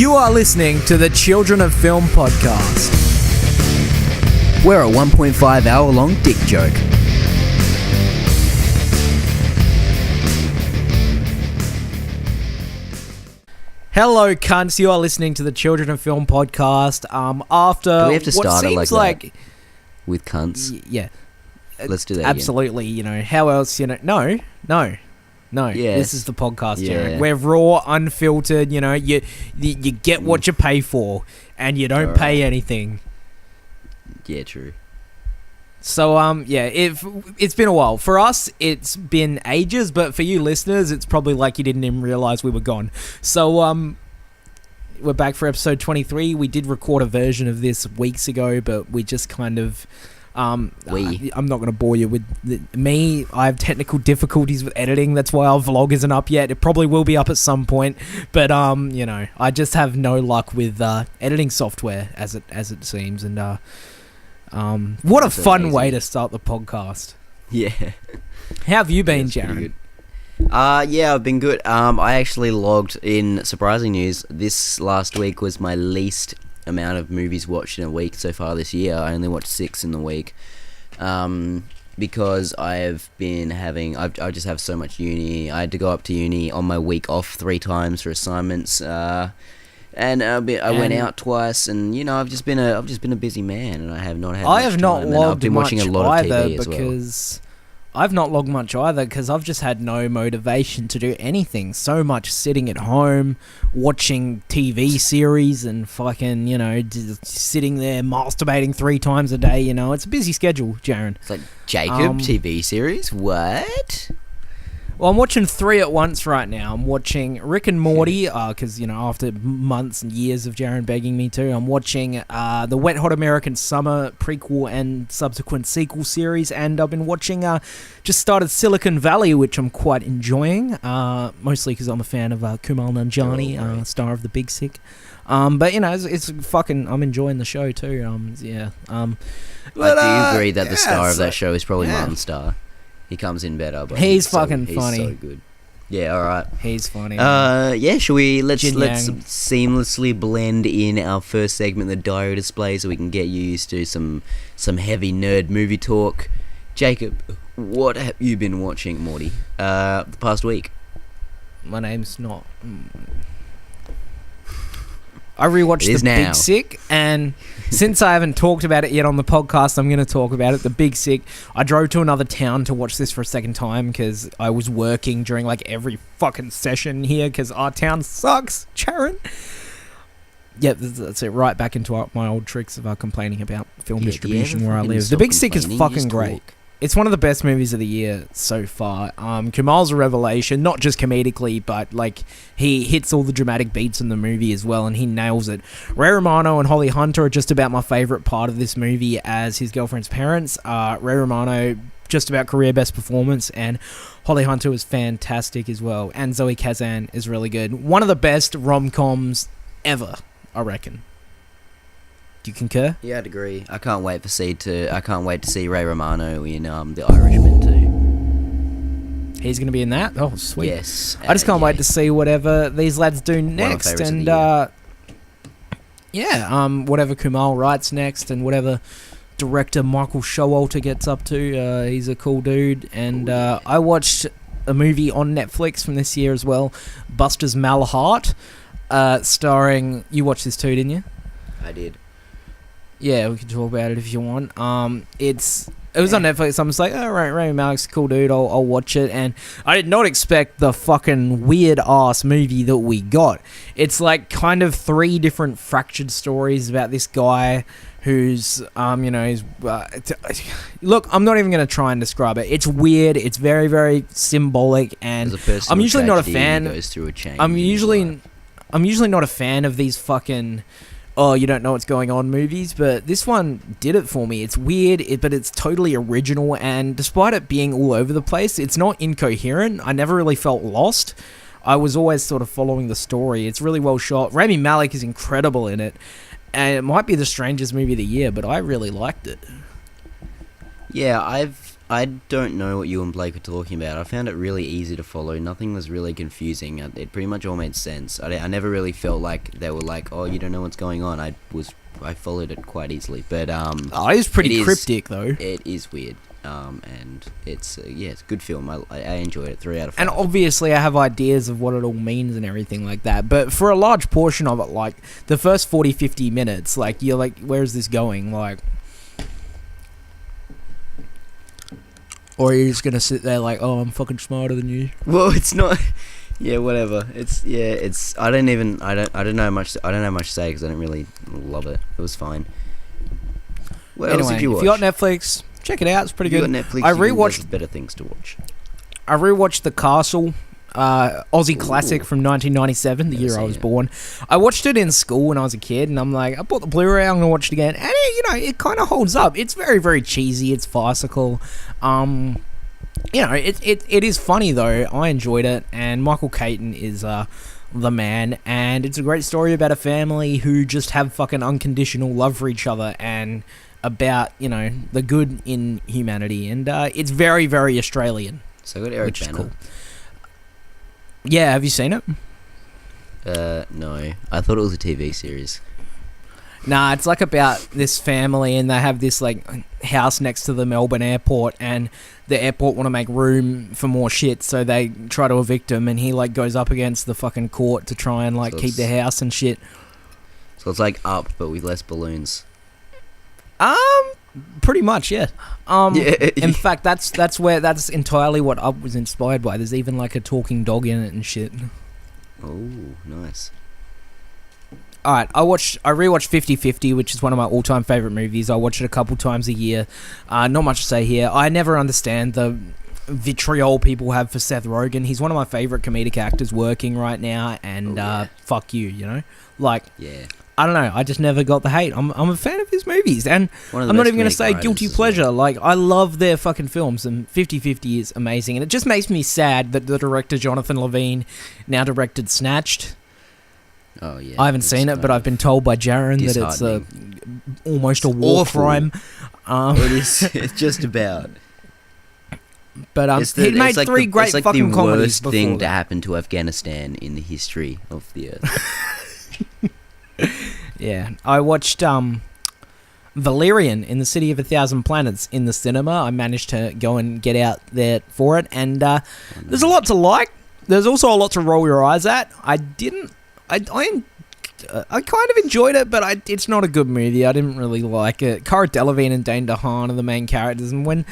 You are listening to the Children of Film podcast. We're a 1.5 hour long dick joke. Hello, cunts. You are listening to the Children of Film podcast. After Do we have to start it like like that? With cunts? Yeah. Let's do that Absolutely. again. You know, how else, you know? No. Yes. This is the podcast, Yeah. Jared. We're raw, unfiltered, you know. You get what you pay for, and you don't pay anything. Yeah, true. So, it's been a while. For us, it's been ages, but for you listeners, it's probably like you didn't even realize we were gone. So, we're back for episode 23. We did record a version of this weeks ago, but we just kind of... I'm not going to bore you with me. I have technical difficulties with editing. That's why our vlog isn't up yet. It probably will be up at some point, but you know, I just have no luck with editing software as it seems. And what a fun way to start the podcast. Yeah. How have you been, Jared? Yeah, I've been good. I actually logged in surprising news. This last week was my least amount of movies watched in a week so far this year. I only watched 6 in the week because I've been having I just have so much uni. I had to go up to uni on my week off 3 times for assignments, and I went out twice, and you know I've just been a busy man, and I have not had. I have not time, logged I've been much watching a lot of either TV as well. because I've not logged much either because I've just had no motivation to do anything. So much sitting at home, watching TV series and fucking, you know, just sitting there masturbating 3 times a day, you know. It's a busy schedule, Jaren. It's like, Jacob, TV series? What? Well, I'm watching 3 at once right now. I'm watching Rick and Morty, because, you know, after months and years of Jaren begging me to, I'm watching the Wet Hot American Summer prequel and subsequent sequel series, and I've been watching, just started Silicon Valley, which I'm quite enjoying, mostly because I'm a fan of Kumail Nanjiani, star of The Big Sick. But, you know, it's fucking, I'm enjoying the show too, yeah. I do agree that the star of that show is probably Martin Starr. He comes in better, but he's fucking funny. He's so good. Yeah, all right. He's funny. Yeah. Shall we? Let's Jin Yang. seamlessly blend in our first segment, the diary display, so we can get used to some heavy nerd movie talk. Jacob, what have you been watching, Morty? The past week. My name's not. I rewatched The Big Sick, and since I haven't talked about it yet on the podcast, I'm going to talk about it. The Big Sick. I drove to another town to watch this for a second time because I was working during like every fucking session here because our town sucks, Sharon. Yep, that's it. Right back into my old tricks of complaining about film distribution where I live. The Big Sick is fucking great. It's one of the best movies of the year so far. Kumail's a revelation, not just comedically, but like he hits all the dramatic beats in the movie as well, and he nails it. Ray Romano and Holly Hunter are just about my favorite part of this movie as his girlfriend's parents. Ray Romano, just about career best performance, and Holly Hunter was fantastic as well, and Zoe Kazan is really good. One of the best rom-coms ever, I reckon. Do you concur? Yeah, I'd agree. I can't wait to see Ray Romano in The Irishman too. He's going to be in that? Oh, sweet. Yes. I just can't wait to see whatever these lads do next, and whatever Kumail writes next, and whatever director Michael Showalter gets up to. He's a cool dude, and I watched a movie on Netflix from this year as well, Buster's Malahart, starring. You watched this too, didn't you? I did. Yeah, we can talk about it if you want. It was on Netflix. I'm just like, oh, right, Rami Malek's a cool dude. I'll watch it. And I did not expect the fucking weird ass movie that we got. It's like kind of 3 different fractured stories about this guy who's, look, I'm not even going to try and describe it. It's weird. It's very, very symbolic. And I'm usually not a fan. Goes through a change I'm usually not a fan of these fucking, oh, you don't know what's going on movies, but this one did it for me. It's weird, but it's totally original, and despite it being all over the place, it's not incoherent. I never really felt lost. I was always sort of following the story. It's really well shot. Rami Malek is incredible in it, and it might be the strangest movie of the year, but I really liked it. Yeah, I've I don't know what you and Blake were talking about. I found it really easy to follow. Nothing was really confusing. It pretty much all made sense. I never really felt like they were like, oh, you don't know what's going on. I followed it quite easily. But it is pretty cryptic though. It is weird. And it's it's a good film. I enjoyed it. 3 out of 5. And obviously I have ideas of what it all means and everything like that. But for a large portion of it, like the first 40-50 minutes, like you're like, where is this going? Like, or are you just gonna sit there like, oh, I'm fucking smarter than you? Well, it's not. Yeah, whatever. It's. I don't know much to say because I don't really love it. It was fine. What else did you watch? If you got Netflix, check it out. It's pretty good. You got Netflix. I rewatched better things to watch. I rewatched The Castle, Aussie classic from 1997, the year I was born. I watched it in school when I was a kid, and I'm like, I bought the Blu-ray. I'm gonna watch it again, and it kind of holds up. It's very, very cheesy. It's farcical. It is funny though. I enjoyed it, and Michael Keaton is the man, and it's a great story about a family who just have fucking unconditional love for each other and about the good in humanity, and it's very, very Australian. So good, Eric Bana. Cool. Yeah, have you seen it? No. I thought it was a TV series. Nah, it's like about this family, and they have this like house next to the Melbourne airport, and the airport want to make room for more shit, so they try to evict him, and he like goes up against the fucking court to try and like keep the house and shit. So it's like Up, but with less balloons. Pretty much, yeah. In fact, that's entirely what Up was inspired by. There's even like a talking dog in it and shit. Oh, nice. Alright, I rewatched 50-50, which is one of my all-time favourite movies. I watch it a couple times a year. Not much to say here. I never understand the vitriol people have for Seth Rogen. He's one of my favourite comedic actors working right now, and fuck you, Like, yeah. I don't know, I just never got the hate. I'm a fan of his movies, and I'm not even going to say guilty pleasure. Like, I love their fucking films, and 50-50 is amazing. And it just makes me sad that the director, Jonathan Levine, now directed Snatched. Oh, yeah. I haven't seen it, but I've been told by Jaron that it's almost a war crime. It is. It's just about. But he made three great fucking comedies before. It's like the worst thing to happen to Afghanistan in the history of the earth. Yeah, I watched Valerian in the City of a Thousand Planets in the cinema. I managed to go and get out there for it, and there's a lot to like. There's also a lot to roll your eyes at. I kind of enjoyed it, but it's not a good movie. I didn't really like it. Cara Delevingne and Dane DeHaan are the main characters, and when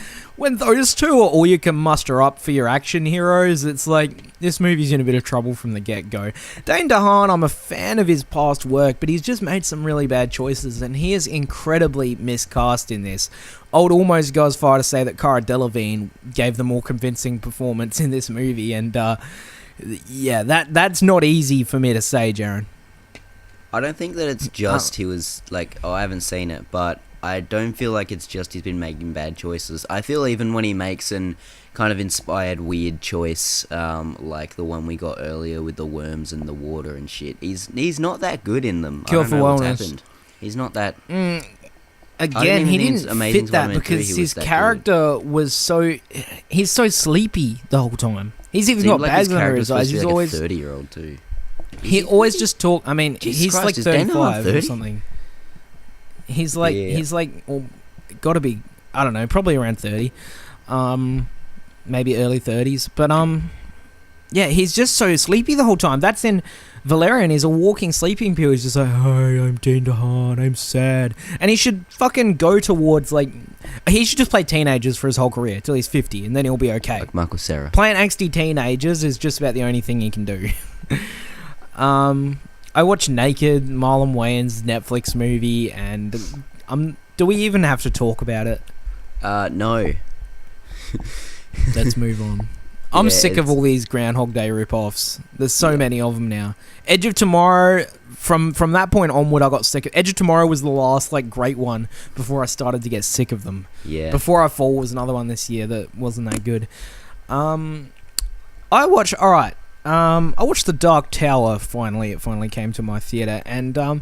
those two are all you can muster up for your action heroes, it's like, this movie's in a bit of trouble from the get-go. Dane DeHaan, I'm a fan of his past work, but he's just made some really bad choices, and he is incredibly miscast in this. I would almost go as far to say that Cara Delevingne gave the more convincing performance in this movie, and yeah, that's not easy for me to say, Jaron. I don't think that it's just he was like, oh, I haven't seen it, but I don't feel like it's just he's been making bad choices. I feel even when he makes an kind of inspired weird choice, like the one we got earlier with the worms and the water and shit, he's not that good in them. Cure for Wellness. What's happened. He's not that. Again, he didn't fit that because his character was he's so sleepy the whole time. He's even got bags under his eyes. He's always a 30-year-old too. He always just talk. I mean, Jesus he's Christ, like 35 or something. He's like, well, got to be, I don't know, probably around 30, maybe early 30s. But yeah, he's just so sleepy the whole time. That's in Valerian. He's a walking sleeping pill. He's just like, hi, I'm Dane DeHaan, I'm sad, and he should fucking go towards like, he should just play teenagers for his whole career till he's 50, and then he'll be okay. Like Michael Cera. Playing angsty teenagers is just about the only thing he can do. I watched Naked, Marlon Wayans' Netflix movie, and do we even have to talk about it? No. Let's move on. I'm sick of all these Groundhog Day rip-offs. There's so many of them now. Edge of Tomorrow, from that point onward, I got sick of. Edge of Tomorrow was the last like great one before I started to get sick of them. Yeah. Before I Fall was another one this year that wasn't that good. I watched The Dark Tower finally. It finally came to my theater, and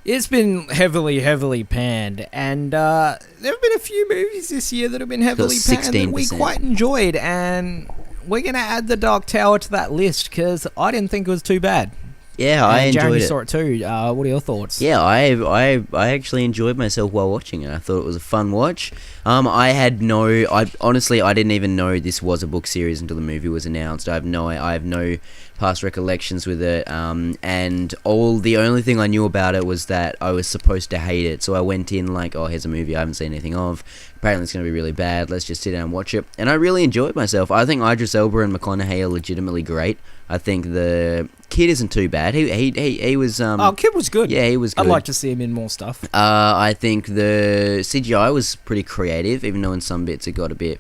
It's been heavily panned, and there have been a few movies this year that have been heavily panned that we quite enjoyed, and we're going to add The Dark Tower to that list, because I didn't think it was too bad. Yeah, I enjoyed Jeremy it. saw it too. What are your thoughts? Yeah, I actually enjoyed myself while watching it. I thought it was a fun watch. I honestly didn't even know this was a book series until the movie was announced. I have no past recollections with it. And the only thing I knew about it was that I was supposed to hate it. So I went in like, oh, here's a movie I haven't seen anything of. Apparently it's going to be really bad. Let's just sit down and watch it. And I really enjoyed myself. I think Idris Elba and McConaughey are legitimately great. I think the kid isn't too bad. He was. Kid was good. Yeah, he was good. I'd like to see him in more stuff. I think the CGI was pretty creative, even though in some bits it got a bit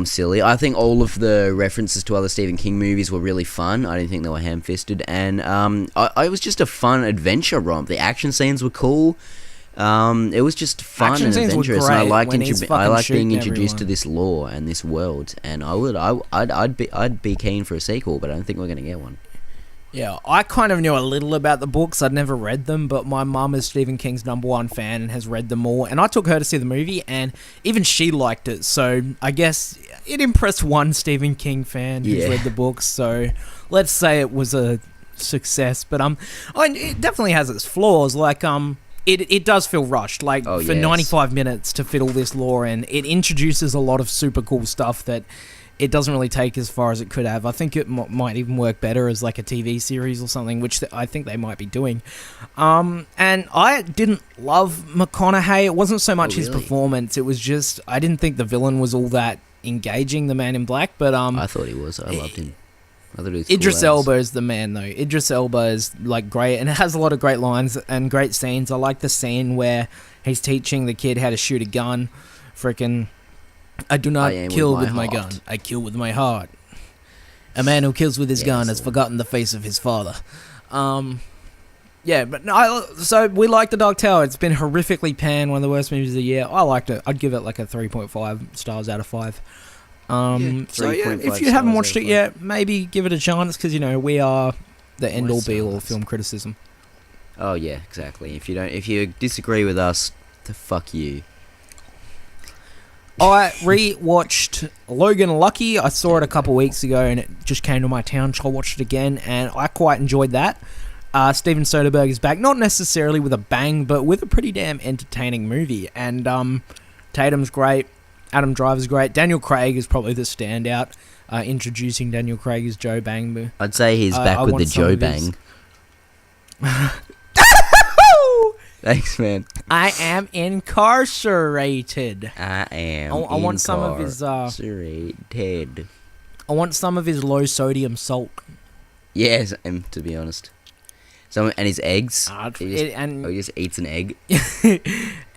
silly. I think all of the references to other Stephen King movies were really fun. I didn't think they were ham-fisted, and it was just a fun adventure romp. The action scenes were cool. It was just fun and adventurous, and I liked being introduced to this lore and this world. And I'd be keen for a sequel, but I don't think we're gonna get one. Yeah, I kind of knew a little about the books. I'd never read them, but my mum is Stephen King's #1 fan and has read them all. And I took her to see the movie, and even she liked it. So I guess it impressed one Stephen King fan who's read the books. So let's say it was a success. But it definitely has its flaws. Like It does feel rushed, 95 minutes to fit all this lore in. It introduces a lot of super cool stuff that it doesn't really take as far as it could have. I think it might even work better as like a TV series or something, which I think they might be doing. And I didn't love McConaughey. It wasn't so much his performance. It was just, I didn't think the villain was all that engaging, the Man in Black, but I thought he was. I loved him. Idris Elba is the man, though. Idris Elba is like great, and it has a lot of great lines and great scenes. I like the scene where he's teaching the kid how to shoot a gun. Freaking, I do not kill with my gun. I kill with my heart. A man who kills with his gun has forgotten the face of his father. Yeah, but no. So we like The Dark Tower. It's been horrifically panned, one of the worst movies of the year. I liked it. I'd give it like a 3.5 stars out of 5. If you haven't watched it yet, maybe give it a chance, because we are the end-all be-all of film criticism. Oh yeah, exactly. If you disagree with us, the fuck you. I re-watched Logan Lucky. I saw it a couple weeks ago, and it just came to my town, so I watched it again, and I quite enjoyed that. Steven Soderbergh is back, not necessarily with a bang, but with a pretty damn entertaining movie. And Tatum's great. Adam Driver's great. Daniel Craig is probably the standout. Introducing Daniel Craig as Joe Bang. I'd say he's back with the Joe Bang. Thanks, man. I am incarcerated. I want some of his incarcerated. I want some of his low sodium salt. Yes, to be honest. And his eggs. He just eats an egg.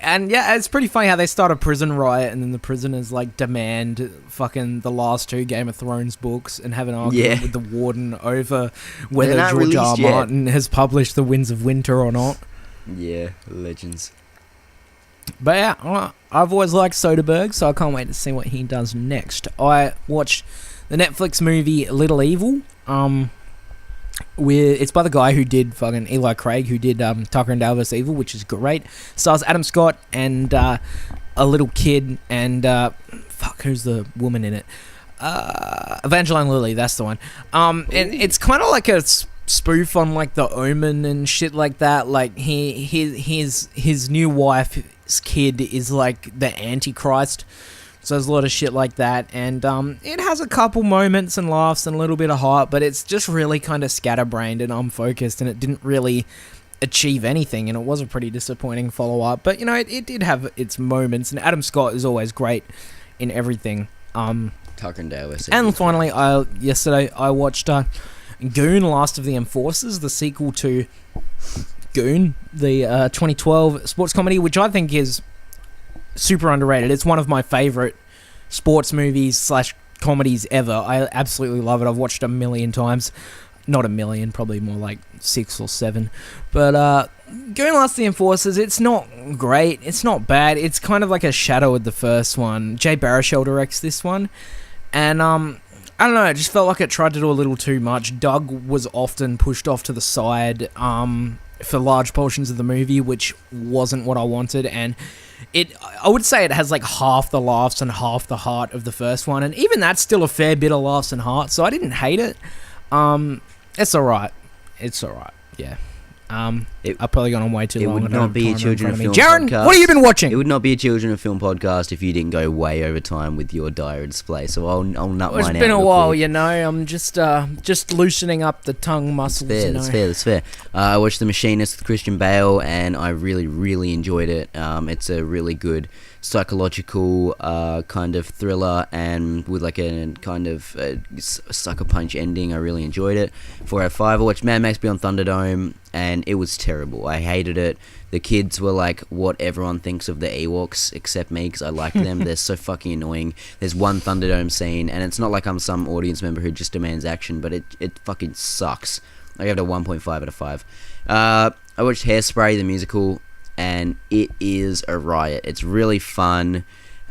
And yeah, it's pretty funny how they start a prison riot, and then the prisoners demand fucking the last 2 Game of Thrones books and have an argument with the warden over whether George R. R. Martin has published The Winds of Winter or not. Yeah, legends. But yeah, I've always liked Soderbergh, so I can't wait to see what he does next. I watched the Netflix movie Little Evil. It's by the guy who did fucking Eli Craig, who did Tucker and Dale vs. Evil, which is great. Stars Adam Scott and a little kid, and who's the woman in it? Evangeline Lilly, that's the one. And it's kind of like a spoof on The Omen and shit like that. His new wife's kid is the Antichrist. So there's a lot of shit like that, and it has a couple moments and laughs and a little bit of heart, but it's just really kind of scatterbrained and unfocused, and it didn't really achieve anything, and it was a pretty disappointing follow-up. But, it did have its moments, and Adam Scott is always great in everything. Tucker and Dale. And finally, yesterday I watched Goon, Last of the Enforcers, the sequel to Goon, the 2012 sports comedy, which I think is super underrated. It's one of my favorite sports movies / comedies ever. I absolutely love it. I've watched it a million times. Not a million, probably more like 6 or 7. But Going Last the Enforcers, it's not great. It's not bad. It's kind of like a shadow of the first one. Jay Baruchel directs this one. And I don't know, it just felt like it tried to do a little too much. Doug was often pushed off to the side. for large portions of the movie, which wasn't what I wanted. And I would say it has like half the laughs and half the heart of the first one, and even that's still a fair bit of laughs and heart. So I didn't hate it. It's alright. It's alright. Yeah. I've probably gone on way too long. It would not be a children of film Jaren, podcast. what have you been watching? It would not be a children of film podcast if you didn't go way over time with your diary display. So I'll nut mine out. It's been a while, you know. I'm just loosening up the tongue muscles. That's fair. I watched The Machinist with Christian Bale, and I really, really enjoyed it. It's a really good psychological kind of thriller, and with like a kind of sucker punch ending. I really enjoyed it. 4 out of 5. I watched Mad Max Beyond Thunderdome, and it was terrible. I hated it. The kids were like what everyone thinks of the Ewoks, except me, because I like them. They're so fucking annoying. There's one Thunderdome scene, and it's not like I'm some audience member who just demands action, but it fucking sucks. I gave it a 1.5 out of 5. I watched Hairspray, the musical, and it is a riot. It's really fun.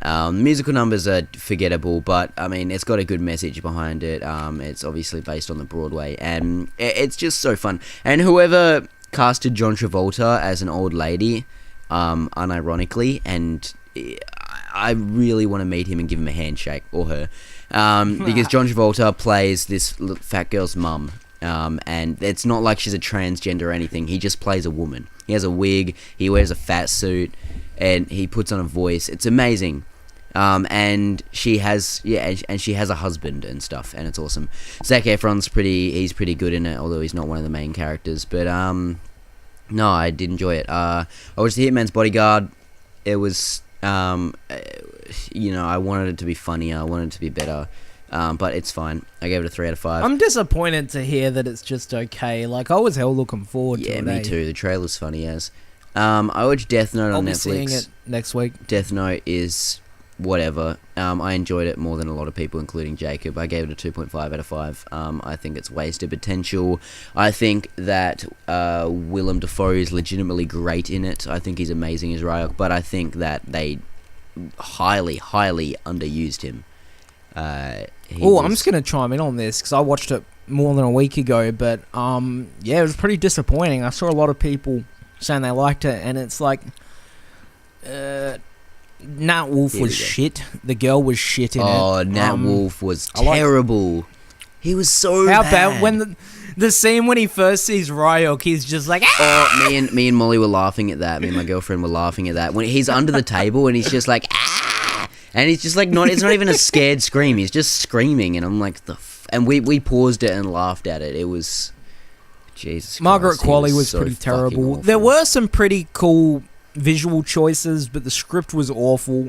Musical numbers are forgettable, but I mean, it's got a good message behind it. It's obviously based on the Broadway, and it's just so fun. And whoever casted John Travolta as an old lady, unironically, and I really want to meet him and give him a handshake, or her, because John Travolta plays this fat girl's mum. And it's not like she's a transgender or anything. He just plays a woman. He has a wig, he wears a fat suit, and he puts on a voice. It's amazing. And she has a husband and stuff, and it's awesome. Zac Efron's he's pretty good in it, although he's not one of the main characters. But no, I did enjoy it. I watched The Hitman's Bodyguard. It was I wanted it to be funnier, I wanted it to be better. But it's fine. I gave it a 3 out of 5. I'm disappointed to hear that it's just okay. Like, I was hell looking forward to it. Yeah, me too. The trailer's funny as. I watched Death Note on Netflix. I'll be seeing it next week. Death Note is whatever. I enjoyed it more than a lot of people, including Jacob. I gave it a 2.5 out of 5. I think it's wasted potential. I think that Willem Dafoe is legitimately great in it. I think he's amazing as Ryuk, but I think that they highly, highly underused him. I'm just gonna chime in on this because I watched it more than a week ago, but it was pretty disappointing. I saw a lot of people saying they liked it, and it's like Nat Wolff was shit. The girl was shit in it. Oh, Nat Wolff was terrible. He was so How bad. about when the scene when he first sees Ryuk, he's just like, ah! Oh, me and Molly were laughing at that. Me and my girlfriend were laughing at that when he's under the table and he's just like, ah! And he's just like, it's not even a scared scream. He's just screaming, and I'm like, and we paused it and laughed at it. It was, Jesus Margaret Christ, Qualley was so pretty terrible. There were some pretty cool visual choices, but the script was awful.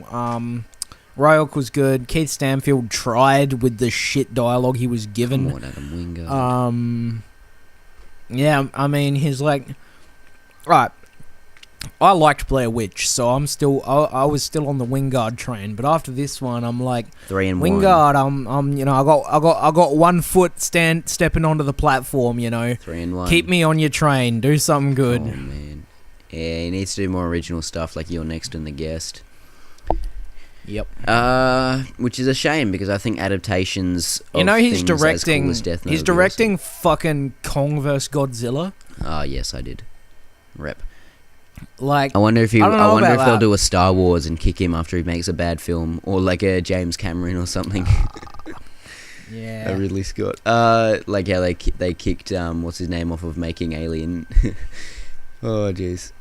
Ryuk was good. Keith Stanfield tried with the shit dialogue he was given. Come on, Adam Wingard. Yeah, I mean, he's like, right. I liked Blair Witch, so I was still on the Wingard train. But after this one, I'm like, 3-1. Wingard, I got 1 foot stepping onto the platform. 3-1. Keep me on your train. Do something good. Oh man, yeah, he needs to do more original stuff like You're Next and The Guest. Yep. Which is a shame because I think adaptations. He's directing. He's directing fucking Kong vs Godzilla. Yes, I did. Rep. Like, I wonder if they'll do a Star Wars and kick him after he makes a bad film, or like a James Cameron or something. Yeah. A Ridley Scott. Like how they kicked what's his name off of making Alien. Oh jeez.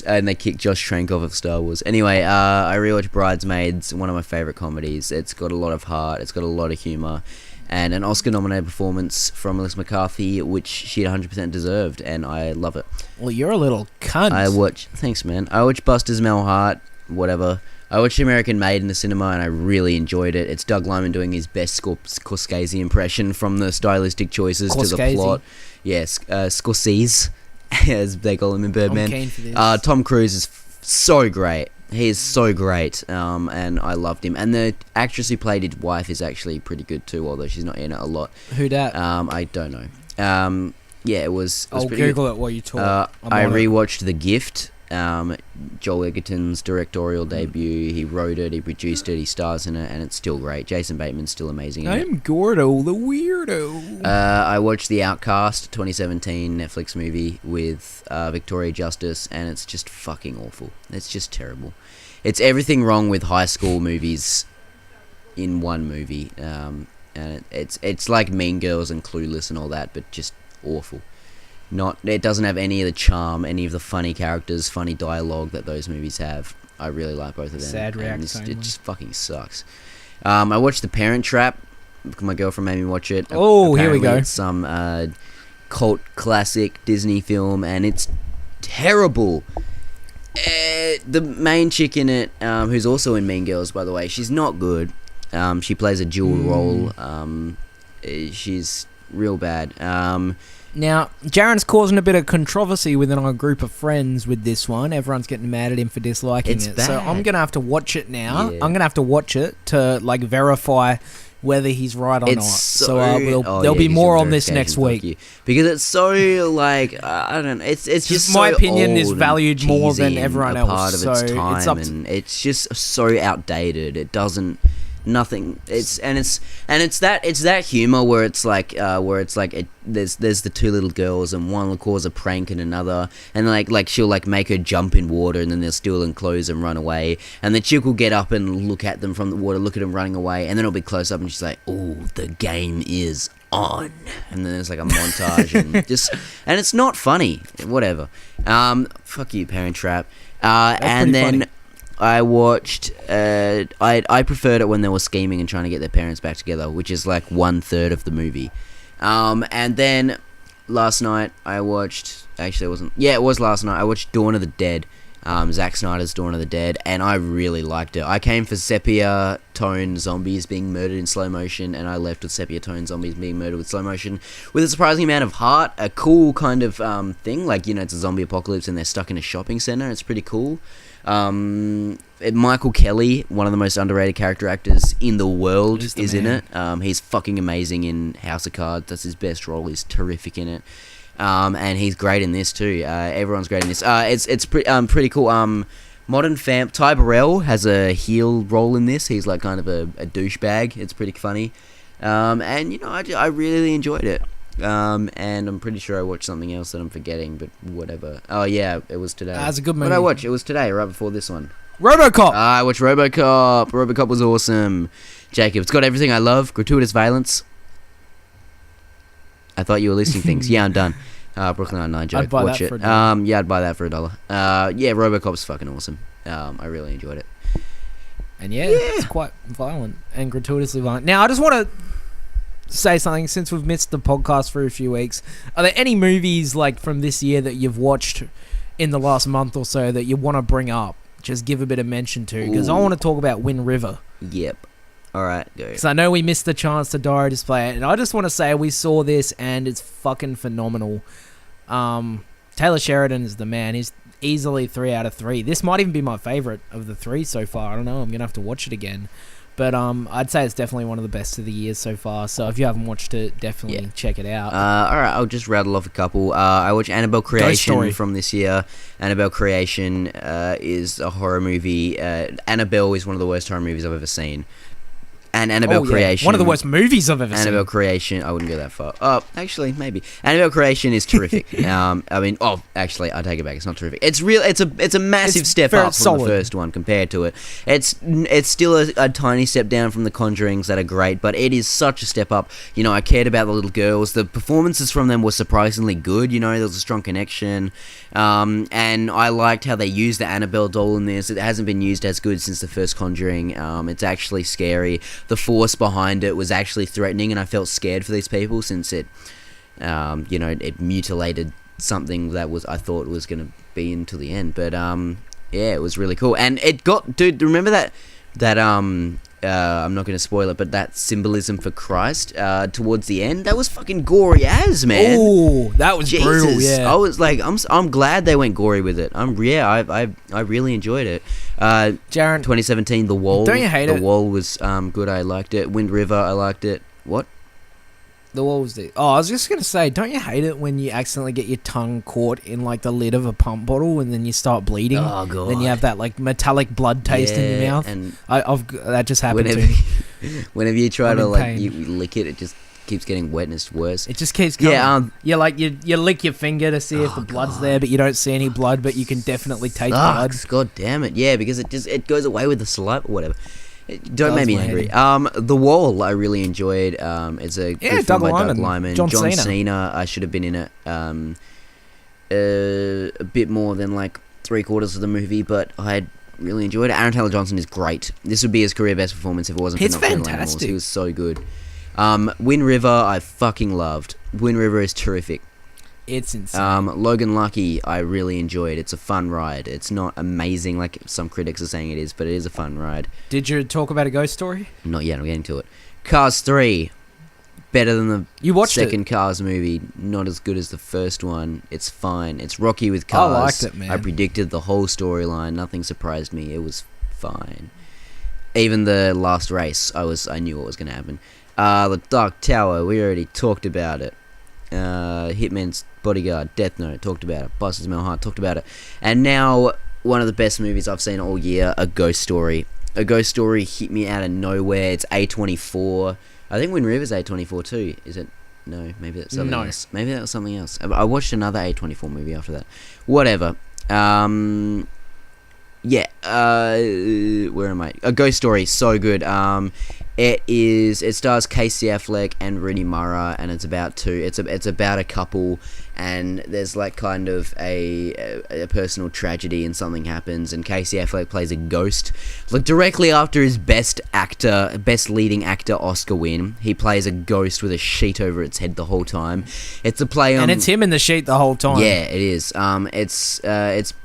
And they kicked Josh Trank off of Star Wars. Anyway, I rewatched Bridesmaids, one of my favorite comedies. It's got a lot of heart. It's got a lot of humor. And an Oscar-nominated performance from Melissa McCarthy, which she 100% deserved, and I love it. Well, you're a little cunt. Thanks, man. I watched Buster's Mel Hart, whatever. I watched American Made in the cinema, and I really enjoyed it. It's Doug Liman doing his best Scorsese impression, from the stylistic choices to the plot. Yes, Scorsese, as they call him in Birdman. I'm keen for this. Tom Cruise is so great. He is so great, and I loved him. And the actress who played his wife is actually pretty good too, although she's not in it a lot. Who dat? I don't know. Yeah, it was I'll pretty Google good. it while you talk. I rewatched The Gift, Joel Edgerton's directorial debut. He wrote it, he produced it, he stars in it, and it's still great. Jason Bateman's still amazing in it. I'm Gordo the Weirdo. I watched The Outcast, 2017 Netflix movie with Victoria Justice, and it's just fucking awful. It's just terrible. It's everything wrong with high school movies in one movie, and it's like Mean Girls and Clueless and all that, but just awful. It doesn't have any of the charm, any of the funny characters, funny dialogue that those movies have. I really like both of them. Sad reacts. It just fucking sucks. I watched The Parent Trap. My girlfriend made me watch it. Oh, here we go. It's some cult classic Disney film, and it's terrible. The main chick in it, who's also in Mean Girls, by the way, she's not good. She plays a dual role. She's real bad. Now, Jaren's causing a bit of controversy within our group of friends with this one. Everyone's getting mad at him for disliking it. Bad. So I'm going to have to watch it now. Yeah. I'm going to have to watch it to verify whether he's right or not. So there'll be more on this next week. Because it's so, I don't know, it's just my so opinion is old valued and more than cheesy everyone and a else. part of its So time, and it's just so outdated. It doesn't... Nothing. It's that humor where it's like there's the two little girls, and one will cause a prank and another, and like she'll make her jump in water, and then they'll steal in clothes and run away, and the chick will get up and look at them from the water, look at them running away, and then it'll be close up, and she's like, "Oh, the game is on," and then there's like a montage, and it's not funny. Whatever. Fuck you, Parent Trap. And then. Funny. I watched. I preferred it when they were scheming and trying to get their parents back together, which is like 1/3 of the movie. And then last night I watched. Actually, it wasn't. Yeah, it was last night. I watched Dawn of the Dead. Zack Snyder's Dawn of the Dead, and I really liked it. I came for sepia tone zombies being murdered in slow motion, and I left with sepia tone zombies being murdered with slow motion, with a surprising amount of heart. A cool kind of thing, it's a zombie apocalypse and they're stuck in a shopping center. It's pretty cool. Michael Kelly, one of the most underrated character actors in the world, is in it. He's fucking amazing in House of Cards. That's his best role. He's terrific in it. And he's great in this too. Everyone's great in this. It's pretty cool. Modern Fam Ty Burrell has a heel role in this. He's like kind of a douchebag. It's pretty funny. And I really enjoyed it. And I'm pretty sure I watched something else that I'm forgetting, but whatever. Oh yeah, it was today. It's a good movie. What did I watch? It was today, right before this one. RoboCop. I watched RoboCop. RoboCop was awesome. Jacob, it's got everything I love. Gratuitous violence. I thought you were listing things. Yeah, I'm done. Brooklyn Nine-Nine joke. I'd buy Watch that it. for $1. Yeah, I'd buy that for $1. Yeah, RoboCop's fucking awesome. I really enjoyed it. And yeah, it's quite violent and gratuitously violent. Now, I just want to say something since we've missed the podcast for a few weeks. Are there any movies from this year that you've watched in the last month or so that you want to bring up? Just give a bit of mention to, because I want to talk about Wind River. Yep. All right, go. Because I know we missed the chance to Diary Display it, and I just want to say we saw this and it's fucking phenomenal. Taylor Sheridan is the man. He's easily 3 out of 3. This might even be my favourite of the 3 so far. I don't know. I'm gonna have to watch it again. But I'd say it's definitely one of the best of the year so far. So if you haven't watched it, definitely check it out. All right, I'll just rattle off a couple. I watched Annabelle Creation from this year. Annabelle Creation is a horror movie. Annabelle is one of the worst horror movies I've ever seen. And Annabelle Creation... One of the worst movies I've ever seen. Annabelle Creation... I wouldn't go that far. Oh, actually, maybe. Annabelle Creation is terrific. Actually, I take it back. It's not terrific. It's real. It's a massive step up from the first one compared to it. It's still a tiny step down from the Conjurings that are great, but it is such a step up. I cared about the little girls. The performances from them were surprisingly good. There was a strong connection. And I liked how they used the Annabelle doll in this. It hasn't been used as good since the first Conjuring. It's actually scary. The force behind it was actually threatening, and I felt scared for these people since it mutilated something that I thought was going to be until the end. But it was really cool, and it got, dude. Remember that I'm not going to spoil it, but that symbolism for Christ towards the end, that was fucking gory as, man. Oh, that was brutal. Yeah, I was like, I'm glad they went gory with it. I really enjoyed it. Jaren, 2017, The Wall. Don't you hate it? The Wall was good. I liked it. Wind River, I liked it. What? What was the? Oh, I was just gonna say, don't you hate it when you accidentally get your tongue caught in like the lid of a pump bottle and then you start bleeding? Oh god! Then you have that like metallic blood taste in your mouth. And that just happened to me. Whenever you try to like you lick it, it just keeps getting wet and it's worse. It just keeps coming. Yeah, you lick your finger to see if the blood's there, but you don't see any blood, but you can definitely taste blood. God damn it! Yeah, because it goes away with the saliva or whatever. Don't make me angry. The Wall I really enjoyed. It's a good film by Doug Liman. John Cena. I should have been in it a bit more than like 3/4 of the movie, but I really enjoyed it. Aaron Taylor-Johnson is great. This would be his career best performance if it wasn't for Nocturnal Animals. He was so good. Wind River I fucking loved. Wind River is terrific. It's insane. Logan Lucky, I really enjoyed. It's a fun ride. It's not amazing like some critics are saying it is, but it is a fun ride. Did you talk about A Ghost Story? Not yet, I'm getting to it. Cars 3, better than the second Cars movie. Not as good as the first one. It's fine. It's Rocky with cars. I liked it, man. I predicted the whole storyline. Nothing surprised me. It was fine. Even the last race, I knew what was going to happen. The Dark Tower, we already talked about it. Hitman's Bodyguard, Death Note, talked about it. Busters Mel Heart, talked about it. And now, one of the best movies I've seen all year, A Ghost Story. A Ghost Story hit me out of nowhere. It's A24. I think Wind River's A24 too. Is it? No, maybe that's something else. Maybe that was something else. I watched another A24 movie after that. Whatever. Yeah. Where am I? A Ghost Story, so good. It stars Casey Affleck and Rooney Mara, and it's about a couple, and there's like kind of a personal tragedy, and something happens, and Casey Affleck plays a ghost, like directly after his best leading actor Oscar win. He plays a ghost with a sheet over its head the whole time. It's a play on, and it's him in the sheet the whole time. Yeah, it is. It's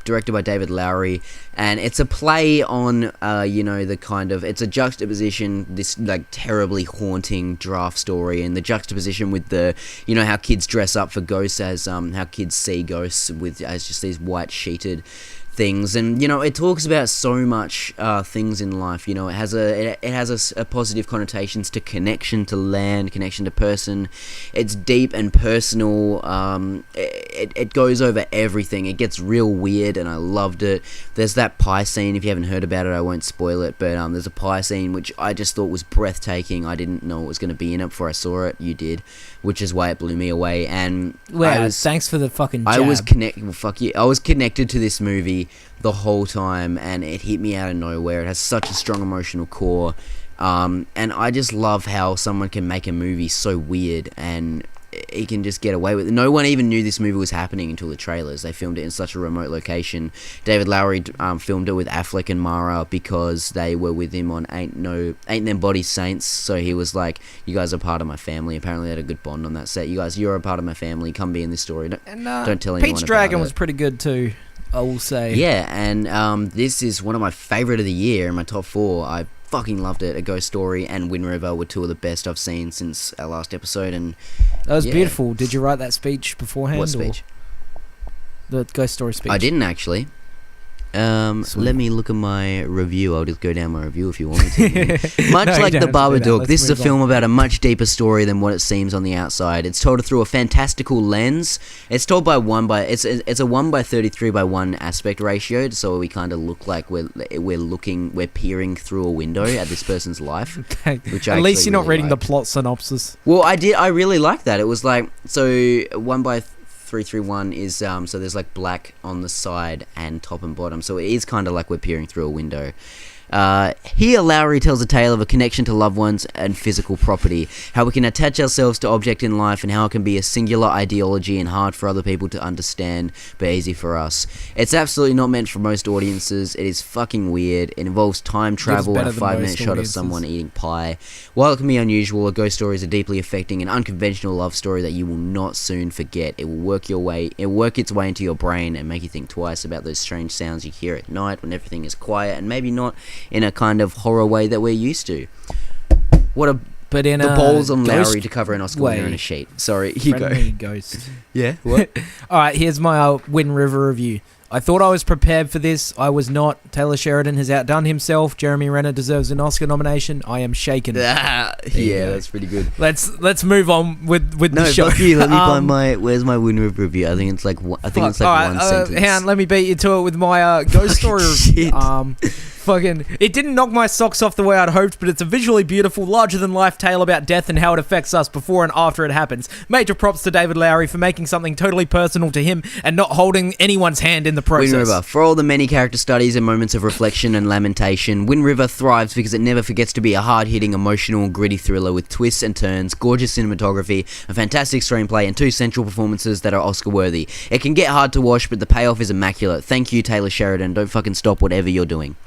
directed by David Lowery, and it's a play on it's a juxtaposition, this like terribly haunting draft story, and the juxtaposition with the how kids dress up for ghosts, as how kids see ghosts as just these white sheeted things, and it talks about so much things in life. It has a positive connotations to connection to land, connection to person. It's deep and personal. It goes over everything. It gets real weird, and I loved it. There's that pie scene. If you haven't heard about it, I won't spoil it, but there's a pie scene which I just thought was breathtaking. I didn't know it was going to be in it before I saw it. You did, which is why it blew me away. And thanks for the fucking jab. I was connected. Well, fuck you. I was connected to this movie the whole time, and it hit me out of nowhere. It has such a strong emotional core, and I just love how someone can make a movie so weird and he can just get away with it. No one even knew this movie was happening until the trailers. They filmed it in such a remote location. David Lowery filmed it with Affleck and Mara because they were with him on Ain't Them Body Saints, so he was like, you guys are part of my family. Apparently they had a good bond on that set. You're a part of my family, come be in this story. Don't tell anyone. Pete's Dragon was pretty good too, I will say. Yeah, and this is one of my favourite of the year in my top 4. I fucking loved it. A Ghost Story and Wind River were two of the best I've seen since our last episode, and that was beautiful. Did you write that speech beforehand? What speech? The Ghost Story speech. I didn't actually. Let me look at my review. I'll just go down my review if you want me to. Much like The Babadook, this is a film about a much deeper story than what it seems on the outside. It's told through a fantastical lens. It's told by it's a 1:33:1 aspect ratio, so we kind of look like we're peering through a window at this person's life. Okay. Which at least you're not reading the plot synopsis. Well, I really liked that. It was like 1:3:1 is so there's like black on the side and top and bottom, so it is kind of like we're peering through a window. Here Lowry tells a tale of a connection to loved ones and physical property, how we can attach ourselves to object in life, and how it can be a singular ideology and hard for other people to understand, but easy for us. It's absolutely not meant for most audiences. It is fucking weird. It involves time travel and a 5-minute shot of someone eating pie. While it can be unusual, A Ghost Story is a deeply affecting and unconventional love story that you will not soon forget. It will work its way into your brain and make you think twice about those strange sounds you hear at night when everything is quiet, and maybe not in a kind of horror way that we're used to. The balls on Lowry to cover an Oscar winner in a sheet. Sorry, you go. Ghost. Yeah, what? Alright, here's my Wind River review. I thought I was prepared for this. I was not. Taylor Sheridan has outdone himself. Jeremy Renner deserves an Oscar nomination. I am shaken. Yeah, that's pretty good. Let's move on with the show. Fuck you. Let me find where's my Wind River review? I think it's like one sentence. Hang on, let me beat you to it with my Ghost Story review. It didn't knock my socks off the way I'd hoped, but it's a visually beautiful, larger-than-life tale about death and how it affects us before and after it happens. Major props to David Lowery for making something totally personal to him and not holding anyone's hand in the process. Wind River. For all the many character studies and moments of reflection and lamentation, Wind River thrives because it never forgets to be a hard-hitting, emotional, gritty thriller with twists and turns, gorgeous cinematography, a fantastic screenplay, and 2 central performances that are Oscar-worthy. It can get hard to watch, but the payoff is immaculate. Thank you, Taylor Sheridan. Don't fucking stop whatever you're doing.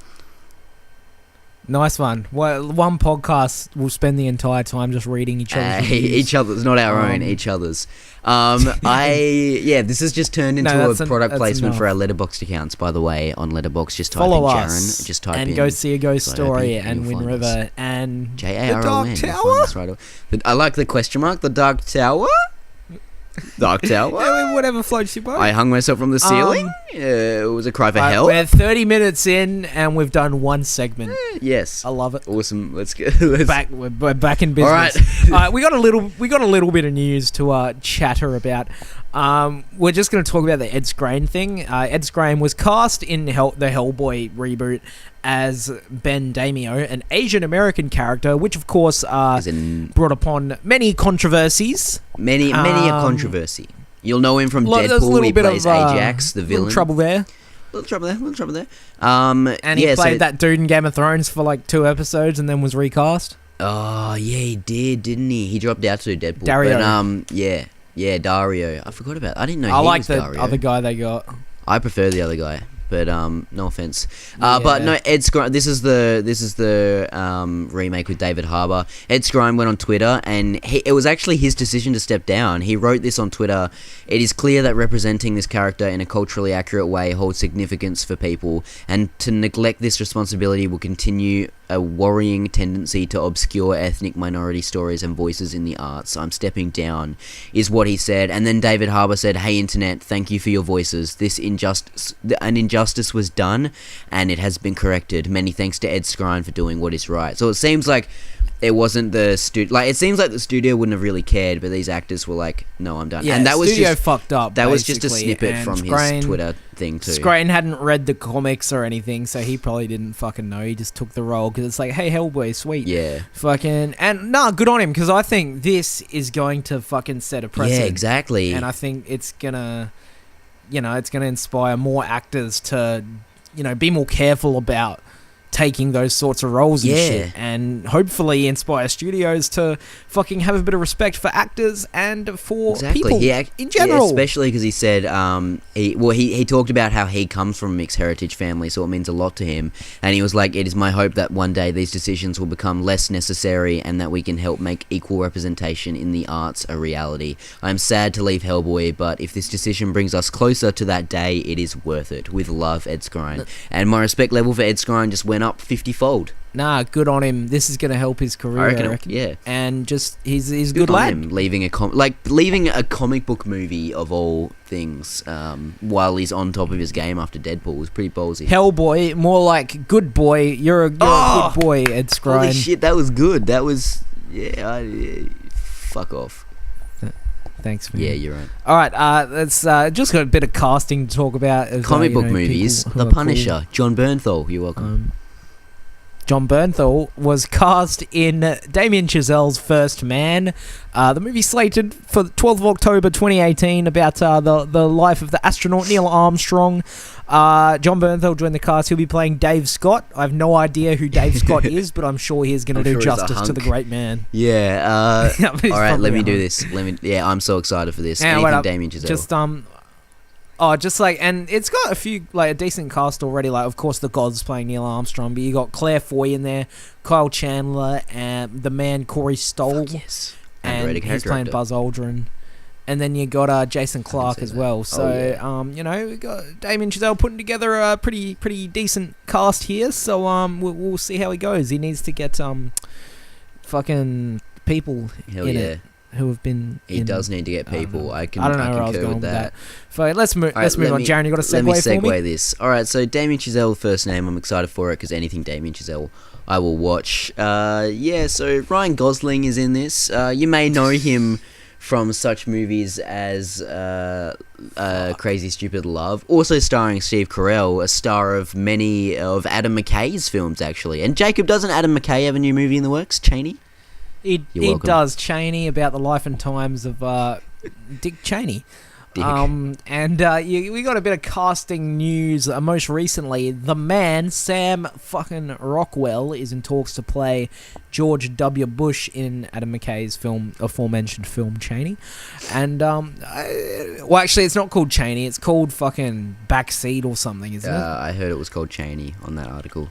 Nice one. Well, one podcast will spend the entire time just reading each other's reviews. Each other's, not our own, each other's. This has just turned into a product placement for our Letterboxd accounts, by the way. On Letterboxd, just type Follow in us Jaren, just type and in go see A Ghost Story and Wind River and J-A-R-O-N. The Dark Tower. I like the question mark, the Dark Tower. Dark Tower? Yeah, whatever floats your boat. I hung myself from the ceiling. It was a cry for help. We're 30 minutes in and we've done one segment. Yes. I love it. Awesome. Let's go. We're back in business. All right. We got a little bit of news to chatter about. We're just going to talk about the Ed Skrein thing. Ed Skrein was cast in the Hellboy reboot as Ben Daimio, an Asian American character, which of course brought upon many controversies. Many a controversy. You'll know him from Deadpool. He plays Ajax, the villain. Little trouble there. And he played that dude in Game of Thrones for like 2 episodes and then was recast. Oh yeah, he did, didn't he? He dropped out to do Deadpool. Dario. But, yeah, Dario. I forgot about. I didn't know. I like the Dario. other guy they got. I prefer the other guy, but no offense. But no, Ed Skrein. This is the remake with David Harbour. Ed Skrein went on Twitter, and it was actually his decision to step down. He wrote this on Twitter. It is clear that representing this character in a culturally accurate way holds significance for people, and to neglect this responsibility will continue a worrying tendency to obscure ethnic minority stories and voices in the arts. I'm stepping down, is what he said. And then David Harbour said, "Hey internet, thank you for your voices. An injustice was done, and it has been corrected. Many thanks to Ed Skrein for doing what is right." So it seems like it wasn't the studio. Like, it seems like the studio wouldn't have really cared, but these actors were like, "No, I'm done." Yeah, and that was studio just fucked up. That was just a snippet from his Twitter thing too. Skrein hadn't read the comics or anything, so he probably didn't fucking know. He just took the role because it's like, "Hey, Hellboy, sweet." Yeah. Fucking good on him, because I think this is going to fucking set a precedent. Yeah, exactly. And I think it's gonna, it's gonna inspire more actors to, be more careful about taking those sorts of roles and shit, and hopefully inspire studios to fucking have a bit of respect for actors and for people in general. Yeah, especially because he said he talked about how he comes from a mixed heritage family, so it means a lot to him, and he was like, "It is my hope that one day these decisions will become less necessary and that we can help make equal representation in the arts a reality. I'm sad to leave Hellboy, but if this decision brings us closer to that day, it is worth it. With love, Ed Skrein." And my respect level for Ed Skrein just went up 50-fold. Nah, good on him. This is going to help his career, I reckon. Yeah. And just, he's a good lad. Him, leaving a comic book movie of all things, while he's on top of his game after Deadpool was pretty ballsy. Hellboy, more like good boy. You're a good boy, Ed Skrein. Holy shit, that was good. That was, fuck off. Thanks, man. Yeah, you're right. All right, let's just got a bit of casting to talk about. Comic book movies. The Punisher. Cool. John Bernthal. You're welcome. John Bernthal was cast in Damien Chazelle's First Man. The movie slated for 12th of October 2018 about the life of the astronaut Neil Armstrong. John Bernthal joined the cast. He'll be playing Dave Scott. I have no idea who Dave Scott is, but I'm sure he is going to do justice to the great man. Yeah. All right, let me do this. I'm so excited for this. Anything Damien Chazelle. And it's got a decent cast already. Like, of course, the Gods playing Neil Armstrong, but you got Claire Foy in there, Kyle Chandler, and the man Corey Stoll. Fuck yes. And he's playing Buzz Aldrin. And then you got Jason Clarke as well. So, we got Damien Chazelle putting together a pretty decent cast here. So, we'll see how he goes. He needs to get fucking people in it. who have been. He does need to get people. I don't know where I was going with that. So let's move on. Jaren, you got a segue for me? Let me segue this. All right, so Damien Chazelle, first name. I'm excited for it because anything Damien Chazelle, I will watch. So Ryan Gosling is in this. You may know him from such movies as Crazy Stupid Love, also starring Steve Carell, a star of many of Adam McKay's films, actually. And Jacob, doesn't Adam McKay have a new movie in the works, Cheney? He does, Cheney, about the life and times of Dick Cheney. We got a bit of casting news. Most recently, the man, Sam fucking Rockwell, is in talks to play George W. Bush in Adam McKay's aforementioned film Cheney. And, actually, it's not called Cheney. It's called fucking Backseat or something, isn't it? I heard it was called Cheney on that article.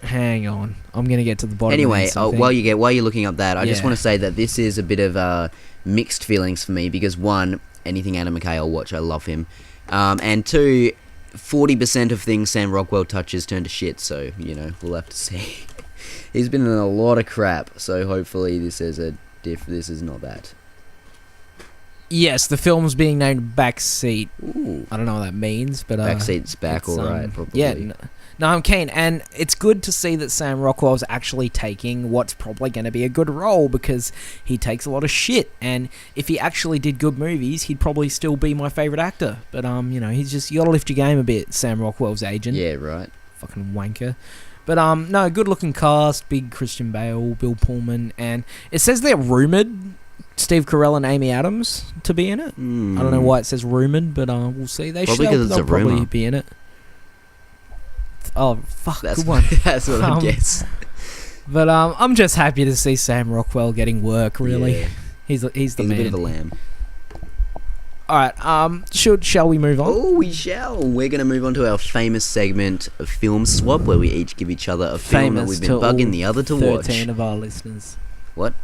Hang on, I'm gonna get to the bottom. Anyway, while you're looking up that, I just want to say that this is a bit of mixed feelings for me because one, anything Adam McKay I'll watch, I love him, and two, 40% of things Sam Rockwell touches turn to shit. So we'll have to see. He's been in a lot of crap, so hopefully this is not that. Yes, the film's being named Backseat. Ooh. I don't know what that means, but Backseat's back, all right, probably. Yeah. No, I'm keen, and it's good to see that Sam Rockwell's actually taking what's probably going to be a good role because he takes a lot of shit, and if he actually did good movies, he'd probably still be my favourite actor. But, he's just, you got to lift your game a bit, Sam Rockwell's agent. Yeah, right. Fucking wanker. But, no, good-looking cast, big Christian Bale, Bill Pullman, and it says they're rumoured, Steve Carell and Amy Adams, to be in it. I don't know why it says rumoured, but we'll see. They'll probably be in it. Oh, fuck, good one. That's what I guess. But I'm just happy to see Sam Rockwell getting work, really. Yeah. He's the man. He's a bit of a lamb. Alright, shall we move on? Oh, we shall. We're going to move on to our famous segment of Film Swap, where we each give each other a film that we've been bugging the other to watch. 13 of our listeners. What?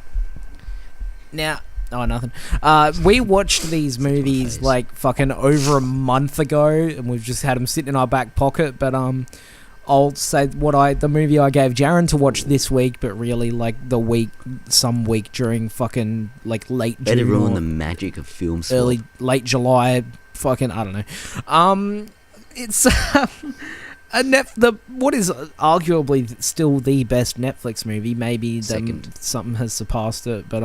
Now... Oh, nothing. We watched these movies like fucking over a month ago, and we've just had them sitting in our back pocket. But I'll say the movie I gave Jaren to watch this week, but really like some week during fucking like late June. Better ruin the magic of film swap. Late July. Fucking I don't know. It's what is arguably still the best Netflix movie. Maybe something has surpassed it, but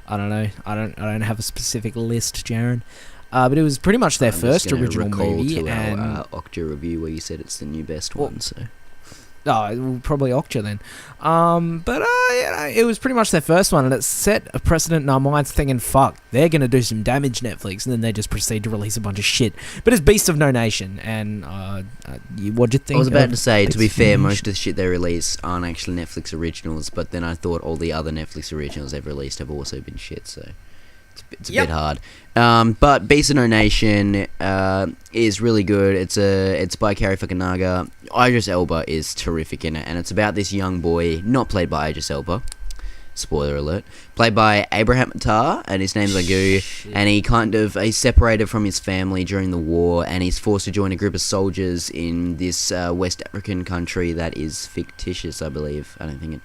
I don't know. I don't have a specific list, Jaren. But it was pretty much their first original movie. To our Okja review where you said it's the new best one. So. Probably Okja then. It was pretty much their first one, and it set a precedent in our minds thinking, fuck, they're going to do some damage, Netflix, and then they just proceed to release a bunch of shit. But it's Beast of No Nation, and what'd you think? I was about to say, to be fair, most of the shit they release aren't actually Netflix originals, but then I thought all the other Netflix originals they've released have also been shit, so... It's a bit hard. But Beast of No Nation is really good. It's by Cary Fukunaga. Idris Elba is terrific in it, and it's about this young boy, not played by Idris Elba, spoiler alert, played by Abraham Attar, and his name's Agu, and he's separated from his family during the war, and he's forced to join a group of soldiers in this West African country that is fictitious, I believe. I don't think it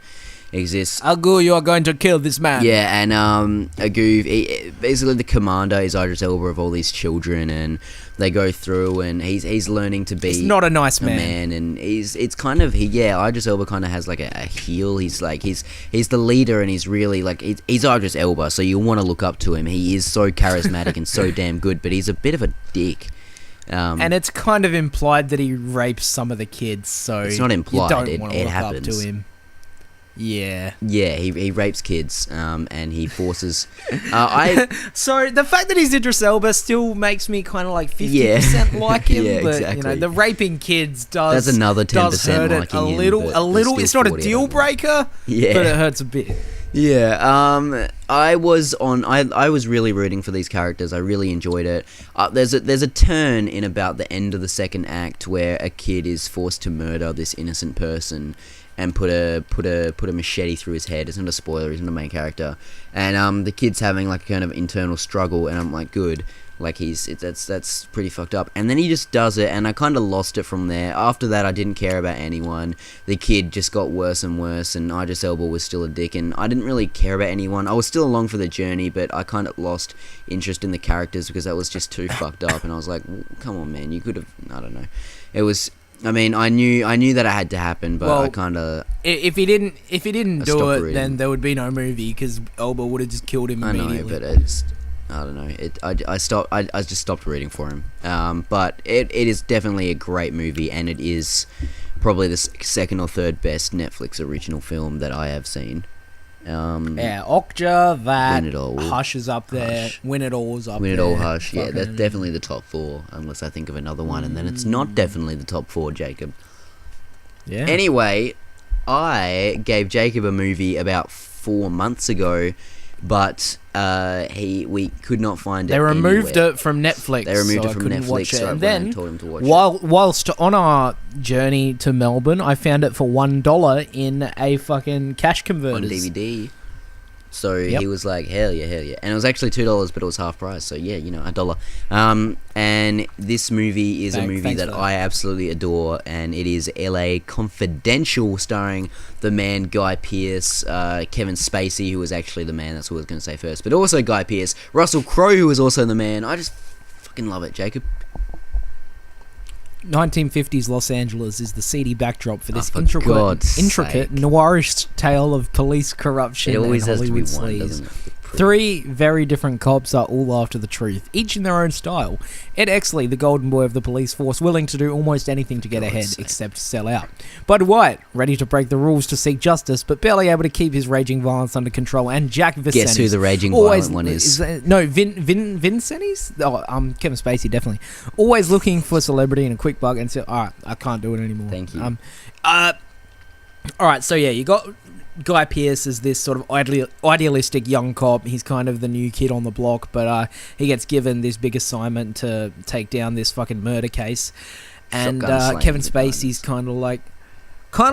exists. Agu, you are going to kill this man. Yeah, and Agu, basically the commander is Idris Elba of all these children, and they go through, and he's learning to be. He's not a nice man. And it's kind of Idris Elba kind of has like a heel. He's the leader, and he's really like he's Idris Elba, so you want to look up to him. He is so charismatic and so damn good, but he's a bit of a dick. And it's kind of implied that he rapes some of the kids, so it's not implied. You don't want to look up to him. Yeah. Yeah, he rapes kids, and he forces... So, the fact that he's Idris Elba still makes me kind of like 50% like him, yeah, but, exactly. the raping kids does... That's another 10% hurt it a little. It's not a deal breaker, but it hurts a bit. Yeah, I was really rooting for these characters. I really enjoyed it. There's a turn in about the end of the second act where a kid is forced to murder this innocent person and put a machete through his head. It's not a spoiler. He's not the main character, and the kid's having like a kind of internal struggle. And I'm like, good. Like that's pretty fucked up. And then he just does it, and I kind of lost it from there. After that, I didn't care about anyone. The kid just got worse and worse, and Idris Elba was still a dick, and I didn't really care about anyone. I was still along for the journey, but I kind of lost interest in the characters because that was just too fucked up. And I was like, come on, man, you could have. I don't know. It was. I mean, I knew that it had to happen, but I kind of. If he didn't do it, then there would be no movie because Elba would have just killed him immediately. I know, but it's. I don't know. I just stopped rooting for him. But it is definitely a great movie, and it is probably the second or third best Netflix original film that I have seen. Okja, that, Win It All, Hush is up there. Hush. Win It All is up there. Win It All, Hush. Yeah, that's definitely the top 4, unless I think of another one, and then it's not definitely the top 4, Jacob. Yeah. Anyway, I gave Jacob a movie about 4 months ago, but we could not find it. They removed it from Netflix. They removed it from Netflix. Watch it. And then, I told him to watch whilst on our journey to Melbourne, I found it for $1 in a fucking cash converters on DVD. So he was like, hell yeah. And it was actually $2, but it was half price. So yeah, $1. And this movie is a movie that I absolutely adore, and it is LA Confidential, starring the man Guy Pearce, Kevin Spacey, who was actually the man. That's what I was going to say first. But also Guy Pearce, Russell Crowe, who was also the man. I just fucking love it, Jacob. 1950s Los Angeles is the seedy backdrop for this intricate noirish tale of police corruption and Hollywood sleaze. 3 very different cops are all after the truth, each in their own style. Ed Exley, the golden boy of the police force, willing to do almost anything to get ahead, except sell out. Bud White, ready to break the rules to seek justice, but barely able to keep his raging violence under control. And Jack Vicente. Guess who the raging violent one is? Vincennes? Oh, Kevin Spacey, definitely. Always looking for celebrity and a quick buck, and so, alright, I can't do it anymore. Thank you. Alright, so yeah, you got Guy Pearce is this sort of idealistic young cop. He's kind of the new kid on the block, but he gets given this big assignment to take down this fucking murder case. And Kevin Spacey's kind of like I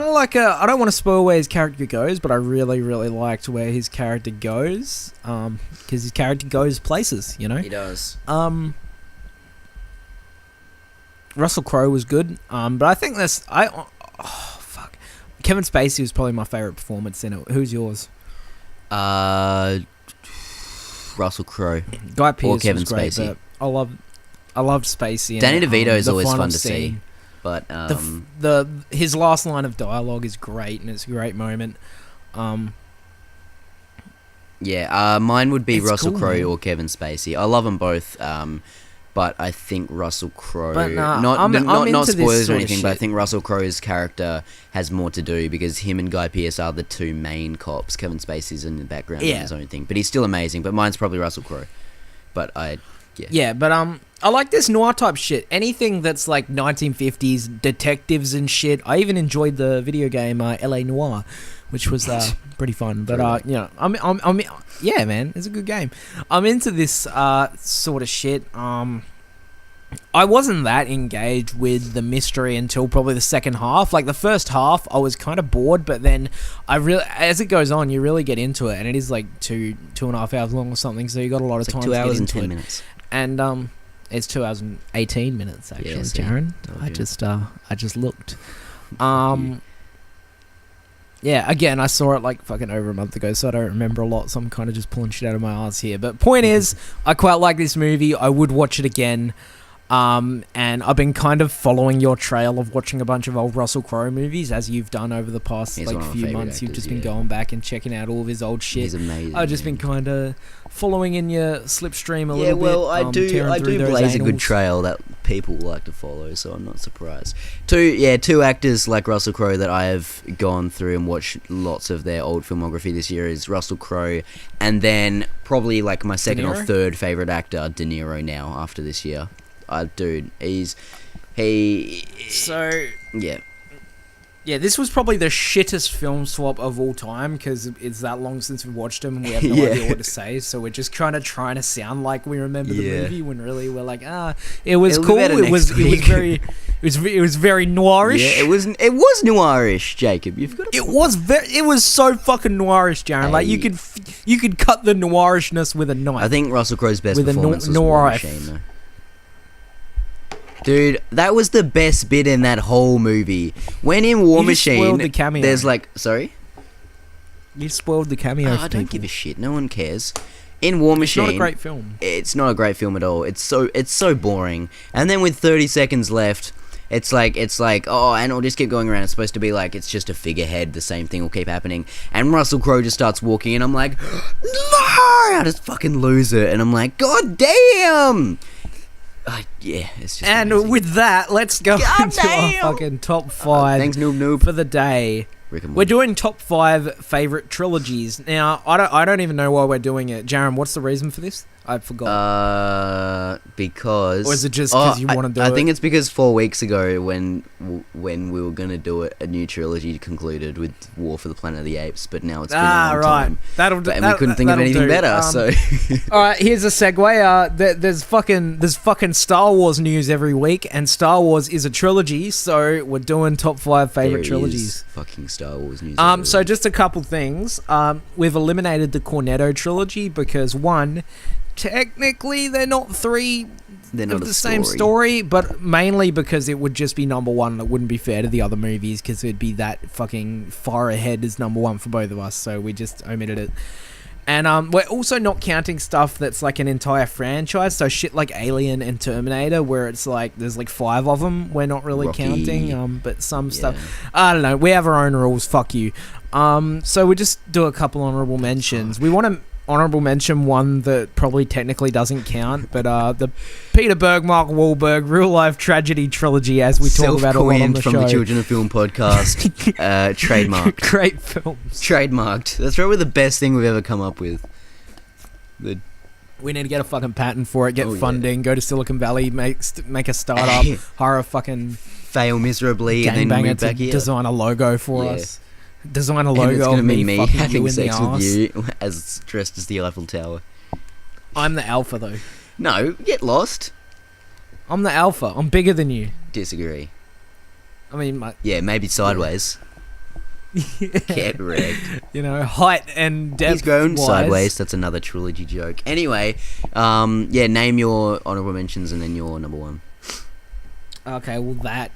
don't want to spoil where his character goes, but I really, really liked where his character goes, because his character goes places, He does. Russell Crowe was good, but I think Kevin Spacey was probably my favourite performance in it. Who's yours? Russell Crowe. Guy Pearce or Kevin was great, Spacey. But I loved Spacey. Danny DeVito is always fun to see. But his last line of dialogue is great, and it's a great moment. Mine would be Russell Crowe or Kevin Spacey. I love them both. But I think Russell Crowe, not spoilers or anything, but I think Russell Crowe's character has more to do because him and Guy Pearce are the 2 main cops. Kevin Spacey's in the background doing his own thing, but he's still amazing. But mine's probably Russell Crowe. But I like this noir type shit. Anything that's like 1950s detectives and shit. I even enjoyed the video game LA Noire, which was pretty fun. But I'm yeah, man, it's a good game. I'm into this sort of shit. I wasn't that engaged with the mystery until probably the second half. Like the first half, I was kind of bored, but then as it goes on, you really get into it, and it is like 2.5 hours long or something. So you got a lot of time. 2 hours and 10 minutes. And it's 2 hours and 18 minutes actually, Jaron. I just looked. Yeah, again, I saw it like fucking over a month ago, so I don't remember a lot, so I'm kind of just pulling shit out of my ass here. But point is, I quite like this movie. I would watch it again. And I've been kind of following your trail of watching a bunch of old Russell Crowe movies, as you've done over the past few months. You've just been going back and checking out all of his old shit. He's amazing. I've just been kind of following in your slipstream a little bit. Yeah, well, I do blaze a good trail that people like to follow, so I'm not surprised. 2 actors like Russell Crowe that I have gone through and watched lots of their old filmography this year is Russell Crowe, and then probably like my second or third favorite actor, De Niro, now after this year. Dude, Yeah, this was probably the shittest film swap of all time because it's that long since we watched them and we have no idea what to say. So we're just trying to sound like we remember the movie when really we're like, it was cool. It was very noirish. Yeah, it was noirish, Jacob. You've got. It was so fucking noirish, Jaron. Like you You could cut the noirishness with a knife. I think Russell Crowe's best With a performance was knife. War Machine, though. Dude, that was the best bit in that whole movie. When in War You just Machine, spoiled the cameo. there's like... Sorry? You spoiled the cameo. I don't give a shit. No one cares. In War Machine... It's not a great film. It's not a great film at all. It's so boring. And then with 30 seconds left... It's like, oh, and it'll just keep going around. It's supposed to be like, it's just a figurehead. The same thing will keep happening. And Russell Crowe just starts walking, and I'm like, no! I just fucking lose it. And I'm like, God damn! Yeah, it's just And amazing. with that, let's go God into damn! our fucking top 5 Thanks, noob. for the day. Rick and We're Morty. doing top 5 favorite trilogies. Now, I don't even know why we're doing it. Jaron, what's the reason for this? I forgot. Because... Or is it just 'cause you wanna do I it? think it's because 4 weeks ago when we were going to do it, a new trilogy concluded with War for the Planet of the Apes, but now it's been a long right. time. That'll do. And we couldn't think of anything better, so... All right, here's a segue. There's fucking Star Wars news every week, and Star Wars is a trilogy, so we're doing top 5 favorite There trilogies. is fucking Star Wars news. So just a couple things. We've eliminated the Cornetto trilogy because one, technically they're not three They're not of a the same story, but mainly because it would just be number one. That wouldn't be fair to the other movies because it'd be that fucking far ahead as number one for both of us. So we just omitted it. And we're also not counting stuff that's like an entire franchise. So shit like Alien and Terminator, where it's like there's like 5 of them. We're not really Rocky. counting. But some stuff, I don't know. We have our own rules. Fuck you. So we just do a couple honorable mentions. We want to honorable mention one that probably technically doesn't count, but the Peter Berg, Mark Wahlberg real life tragedy trilogy, as we talk about a lot on the from show. the Children of Film podcast. Trademarked. Great films. Trademarked. That's probably the best thing we've ever come up with. We need to get a fucking patent for it, get Oh, yeah. funding, go to Silicon Valley, make a startup, hire a fucking Fail miserably and then gangbanger move to back here. design a logo for Yeah. us. Design a And logo it's of gonna be me me fucking having you in sex the with arse. you as dressed as the Eiffel Tower. I'm the alpha though. No, get lost. I'm the alpha. I'm bigger than you. Disagree. I mean, Yeah, maybe sideways. Get wrecked. you know, height and depth. He's grown wise. sideways. That's another trilogy joke. Anyway, name your honorable mentions and then your number one. Okay, well that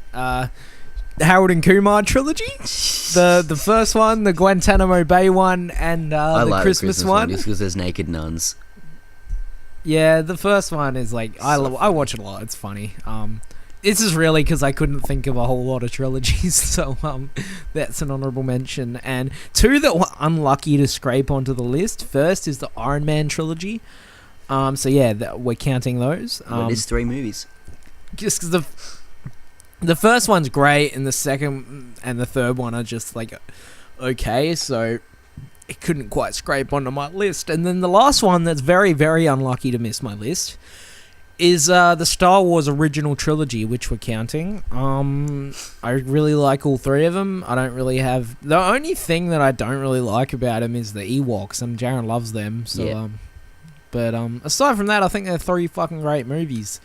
the Harold and Kumar trilogy, the first one, the Guantanamo Bay one, and I the like Christmas one. just because there's naked nuns. Yeah, the first one is like I watch it a lot. It's funny. This is really because I couldn't think of a whole lot of trilogies, so that's an honorable mention. And 2 that were unlucky to scrape onto the list. First is the Iron Man trilogy. So yeah, we're counting those. Well, it's 3 movies. Just because the first one's great, and the second and the third one are just like okay, so it couldn't quite scrape onto my list. And then the last one that's very, very unlucky to miss my list is the Star Wars original trilogy, which we're counting. I really like all 3 of them. I don't really have... The only thing that I don't really like about them is the Ewoks, and Jaron loves them. So, Yeah. But aside from that, I think they're 3 fucking great movies.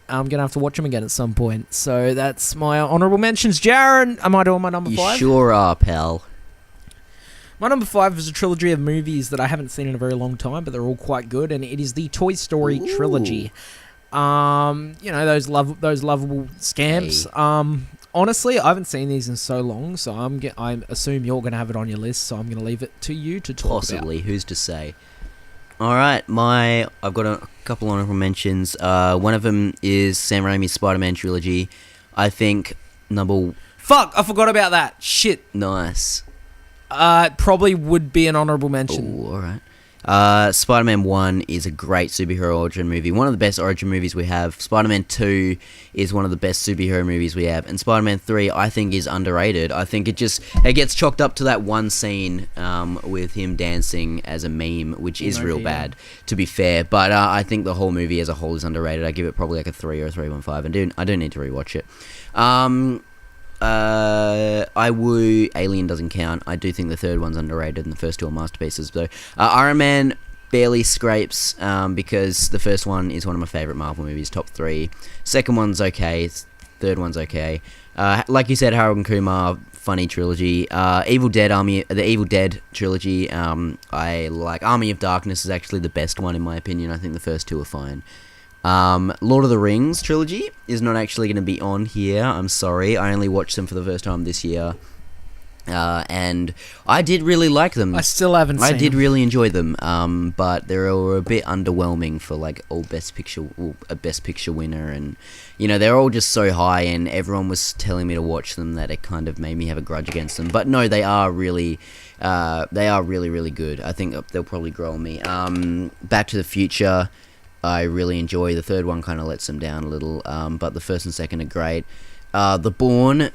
I'm going to have to watch them again at some point. So that's my honorable mentions. Jaron, am I doing my number 5? You sure are, pal. My number 5 is a trilogy of movies that I haven't seen in a very long time, but they're all quite good, and it is the Toy Story trilogy. You know, those lovable scamps. Hey. Honestly, I haven't seen these in so long, so I assume you're going to have it on your list, so I'm going to leave it to you to talk Possibly. about. Who's to say? All right, I've got a couple honorable mentions. One of them is Sam Raimi's Spider-Man trilogy. I think Fuck, I forgot about that. Shit. Nice. Probably would be an honorable mention. Oh, all right. Spider-Man 1 is a great superhero origin movie. One of the best origin movies we have. Spider-Man 2 is one of the best superhero movies we have. And Spider-Man 3, I think, is underrated. I think it gets chalked up to that one scene with him dancing as a meme, which is real bad, to be fair. But I think the whole movie as a whole is underrated. I give it probably like a 3 or a 3.15. I do need to rewatch it. Alien doesn't count. I do think the third one's underrated and the first 2 are masterpieces. So Iron Man barely scrapes because the first one is one of my favourite Marvel movies, top 3. Second one's okay. Third one's okay. Like you said, Harold and Kumar, funny trilogy. The Evil Dead trilogy. I like Army of Darkness is actually the best one in my opinion. I think the first two are fine. Lord of the Rings trilogy is not actually going to be on here. I'm sorry. I only watched them for the first time this year. And I did really like them. I still haven't seen them. I did really enjoy them, but they were a bit underwhelming for like a best picture winner, and they're all just so high, and everyone was telling me to watch them that it kind of made me have a grudge against them. But no, they are really really good. I think they'll probably grow on me. Back to the Future, I really enjoy. The third one kind of lets them down a little, but the first and second are great. The Bourne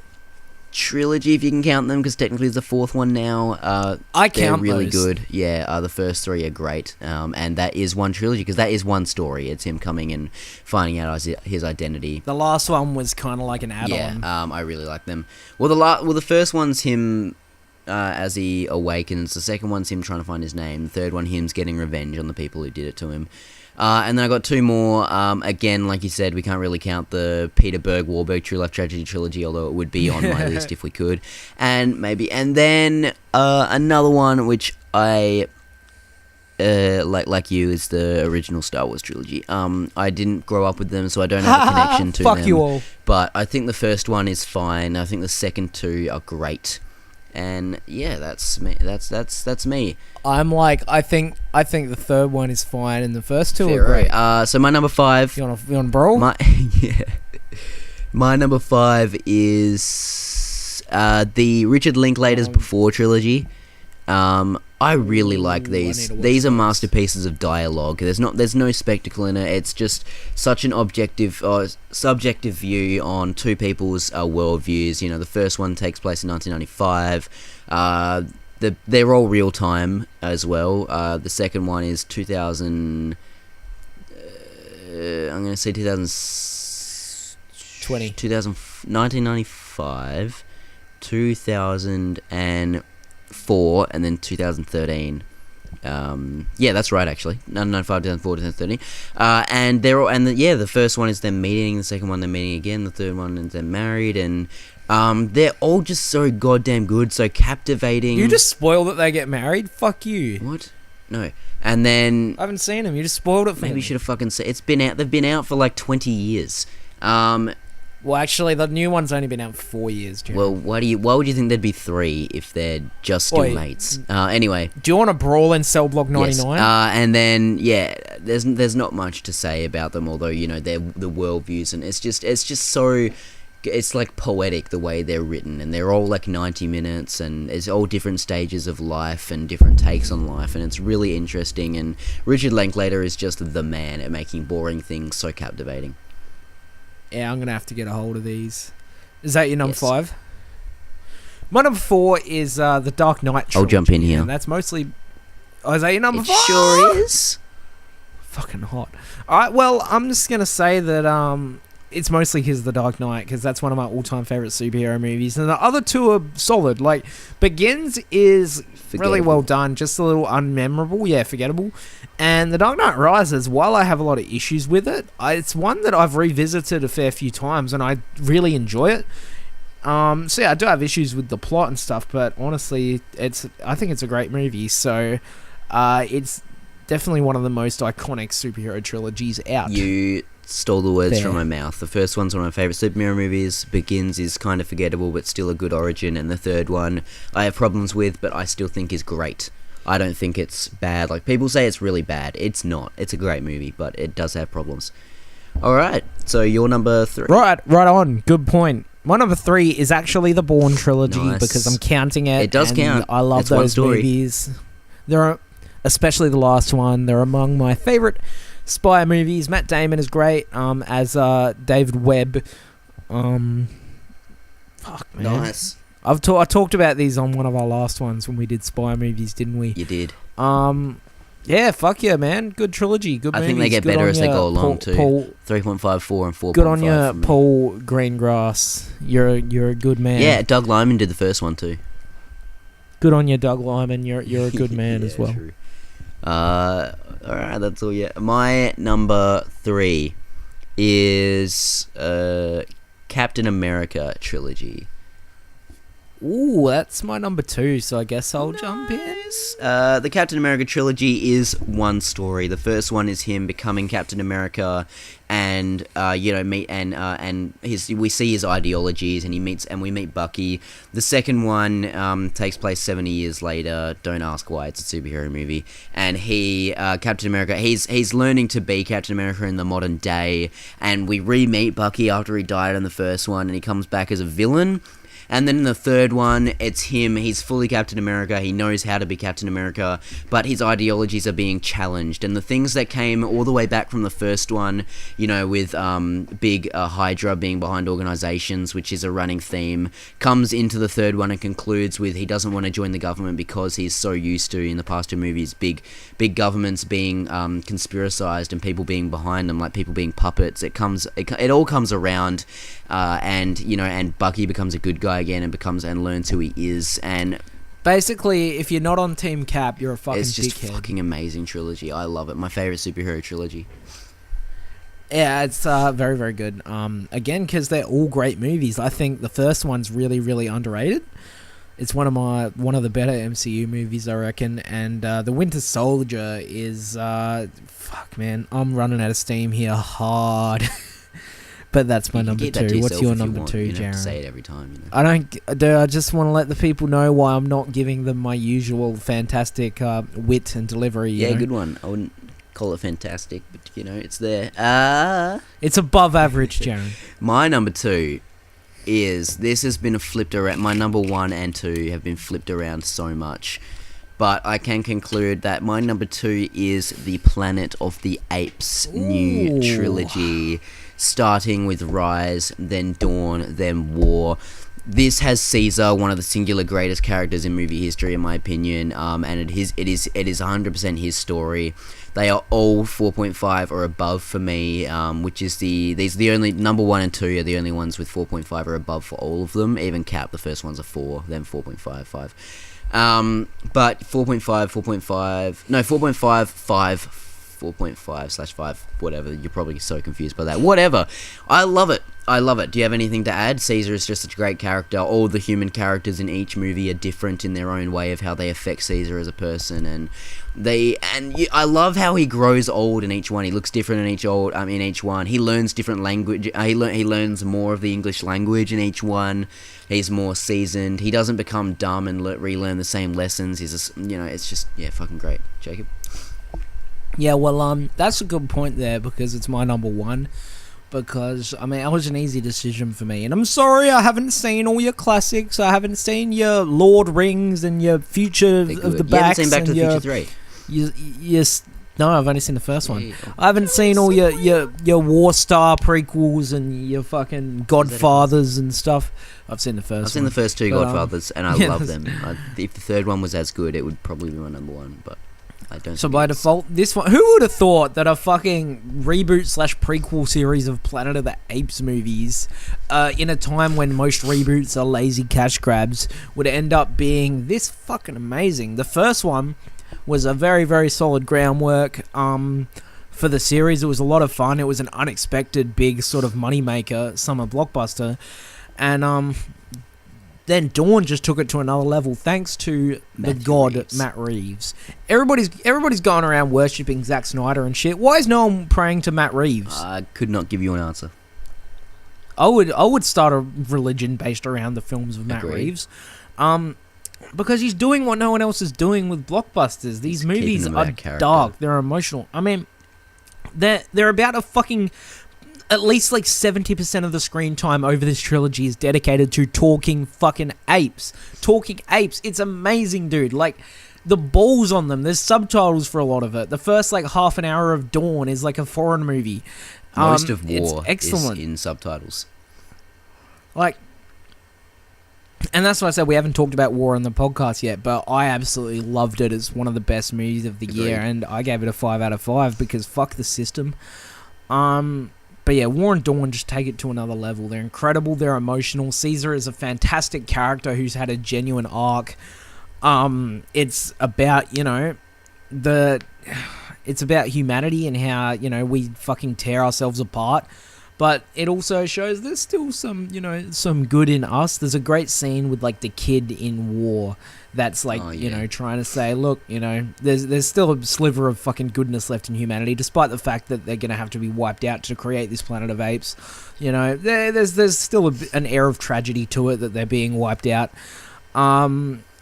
trilogy, if you can count them, because technically there's a fourth one now. I count they're really those. good. Yeah, the first three are great. And that is one trilogy, because that is one story. It's him coming and finding out his identity. The last one was kind of like an add-on. Yeah, I really like them. Well, the first one's him as he awakens. The second one's him trying to find his name. The third one, him's getting revenge on the people who did it to him. And then I got two more. Again, like you said, we can't really count the Peter Berg-Warburg True Life Tragedy trilogy, although it would be on my list if we could. And then another one which I like you is the original Star Wars trilogy. I didn't grow up with them, so I don't have a connection to them. Fuck you all. But I think the first one is fine. I think the second two are great. And yeah, that's me. That's me. I'm like, I think the third one is fine, and the first two are great. So my number 5. You want brawl? My number 5 is the Richard Linklater's Before trilogy. I really like these. These are masterpieces of dialogue. There's no spectacle in it. It's just such an subjective view on two people's worldviews. The first one takes place in 1995. They're all real time as well. The second one is 2000. I'm gonna say 2020. 1995, 2004, and then 2013. Yeah, that's right, actually. 1995, 2004, 2013. And they're all, the first one is them meeting, the second one they're meeting again, the third one is they're married, and they're all just so goddamn good, so captivating. You just spoiled that they get married? Fuck you. What? No. And then I haven't seen them. You just spoiled it for me. Maybe you should have fucking said. It's been out. They've been out for like 20 years. Well, actually, the new one's only been out for 4 years. Jim. Well, why would you think there'd be 3 if they're just still mates? Anyway, do you want to brawl in Cell Block 99? Yes. And then there's not much to say about them, although they're the worldviews, and it's just so. It's like poetic the way they're written, and they're all like 90 minutes, and it's all different stages of life and different takes on life, and it's really interesting. And Richard Linklater is just the man at making boring things so captivating. Yeah, I'm gonna have to get a hold of these. Is that your number 5? My number 4 is the Dark Knight trilogy. I'll jump in here. And that's mostly. Oh, is that your number 5? It sure is. Fucking hot. All right. Well, I'm just gonna say that it's mostly The Dark Knight, because that's one of my all-time favorite superhero movies, and the other two are solid. Like, Begins is really well done, just a little unmemorable, forgettable. And The Dark Knight Rises, while I have a lot of issues with it, it's one that I've revisited a fair few times, and I really enjoy it. So yeah, I do have issues with the plot and stuff, but honestly, I think it's a great movie. So it's definitely one of the most iconic superhero trilogies out. You stole the words from my mouth. The first one's one of my favourite superhero movies. Begins is kind of forgettable, but still a good origin. And the third one I have problems with, but I still think is great. I don't think it's bad. Like, people say it's really bad. It's not. It's a great movie, but it does have problems. Alright, so your number 3. Right on. Good point. My number 3 is actually the Bourne trilogy, because I'm counting it. It does count. I love those movies. Especially the last one. They're among my favourite spy movies. Matt Damon is great as David Webb. Fuck, man. Nice. I talked about these on one of our last ones when we did spy movies, didn't we? You did. Yeah, fuck yeah, man. Good trilogy. Good movies. I think they get better as they go along too. 3.5, 4, and 4.5. Good on you, Paul Greengrass. You're a good man. Yeah, Doug Liman did the first one too. Good on you, Doug Liman. You're a good man as well. True. Alright, that's all. Yeah, my number 3 is Captain America trilogy. Ooh, that's my number 2, so I guess I'll jump in. The Captain America trilogy is one story. The first one is him becoming Captain America, and we see his ideologies, and we meet Bucky. The second one takes place 70 years later. Don't ask why. It's a superhero movie, and Captain America, he's learning to be Captain America in the modern day, and we re-meet Bucky after he died in the first one, and he comes back as a villain. And then in the third one, it's him. He's fully Captain America. He knows how to be Captain America, but his ideologies are being challenged. And the things that came all the way back from the first one, with big Hydra being behind organizations, which is a running theme, comes into the third one and concludes with he doesn't want to join the government because he's so used to, in the past 2 movies, big governments being conspiracized and people being behind them, like people being puppets. It all comes around, and Bucky becomes a good guy again and learns who he is. And basically, if you're not on Team Cap, you're a fucking it's just dickhead. Fucking amazing trilogy. I love it. My favorite superhero trilogy. Yeah, it's very, very good. Again, because they're all great movies. I think the first one's really, really underrated. It's one of the better MCU movies, I reckon. And The Winter Soldier is fuck, man, I'm running out of steam here hard. But that's my number 2. What's your number 2, Jaron? You don't have to say it every time. I don't. I just want to let the people know why I'm not giving them my usual fantastic wit and delivery. Yeah, good one. I wouldn't call it fantastic, but it's there. It's above average, Jaron. My number 2 is, this has been flipped around. My number 1 and 2 have been flipped around so much, but I can conclude that my number 2 is the Planet of the Apes new trilogy, starting with Rise, then Dawn, then War. This has Caesar, one of the singular greatest characters in movie history, in my opinion, and it is 100% his story. They are all 4.5 or above for me, which is these are the only, number 1 and 2 are the only ones with 4.5 or above for all of them. Even Cap, the first one's a 4, then 4.5, 5. But 4.5/5, whatever. You're probably so confused by that. Whatever. I love it. Do you have anything to add? Caesar is just a great character. All the human characters in each movie are different in their own way of how they affect Caesar as a person, and I love how he grows old in each one. He looks different in each one. He learns different language. He learns more of the English language in each one. He's more seasoned. He doesn't become dumb and relearn the same lessons. He's just, it's just, fucking great. Jacob? Yeah, well, that's a good point there, because it's my number 1. Because, it was an easy decision for me. And I'm sorry I haven't seen all your classics. I haven't seen your Lord Rings and your Future of the Backs. You haven't seen Back to the Future 3? No, I've only seen the first one. I haven't seen all your War Star prequels and your fucking Godfathers and stuff. I've seen the first one. I've seen the first 2 Godfathers, and I love them. If the third one was as good, it would probably be my number 1, but I don't. So by default, this one... Who would have thought that a fucking reboot/prequel series of Planet of the Apes movies, in a time when most reboots are lazy cash grabs, would end up being this fucking amazing? The first one was a very, very solid groundwork for the series. It was a lot of fun. It was an unexpected big sort of moneymaker, summer blockbuster. And then Dawn just took it to another level, thanks to the god Matt Reeves. Everybody's going around worshipping Zack Snyder and shit. Why is no one praying to Matt Reeves? I could not give you an answer. I would start a religion based around the films of Matt Reeves. Because he's doing what no one else is doing with blockbusters. These movies are dark. They're emotional. They're about a fucking... At least like 70% of the screen time over this trilogy is dedicated to talking fucking apes. Talking apes. It's amazing, dude. Like, the balls on them. There's subtitles for a lot of it. The first like half an hour of Dawn is like a foreign movie. Most of War is in subtitles. Like, and that's why I said we haven't talked about War on the podcast yet, but I absolutely loved it. It's one of the best movies of the year, and I gave it a 5 out of 5 because fuck the system. But yeah, War and Dawn just take it to another level. They're incredible. They're emotional. Caesar is a fantastic character who's had a genuine arc. It's about, it's about humanity and how, we fucking tear ourselves apart. But it also shows there's still some, some good in us. There's a great scene with like the kid in war that's like, trying to say, look, there's still a sliver of fucking goodness left in humanity, despite the fact that they're going to have to be wiped out to create this planet of apes. There's still an air of tragedy to it that they're being wiped out.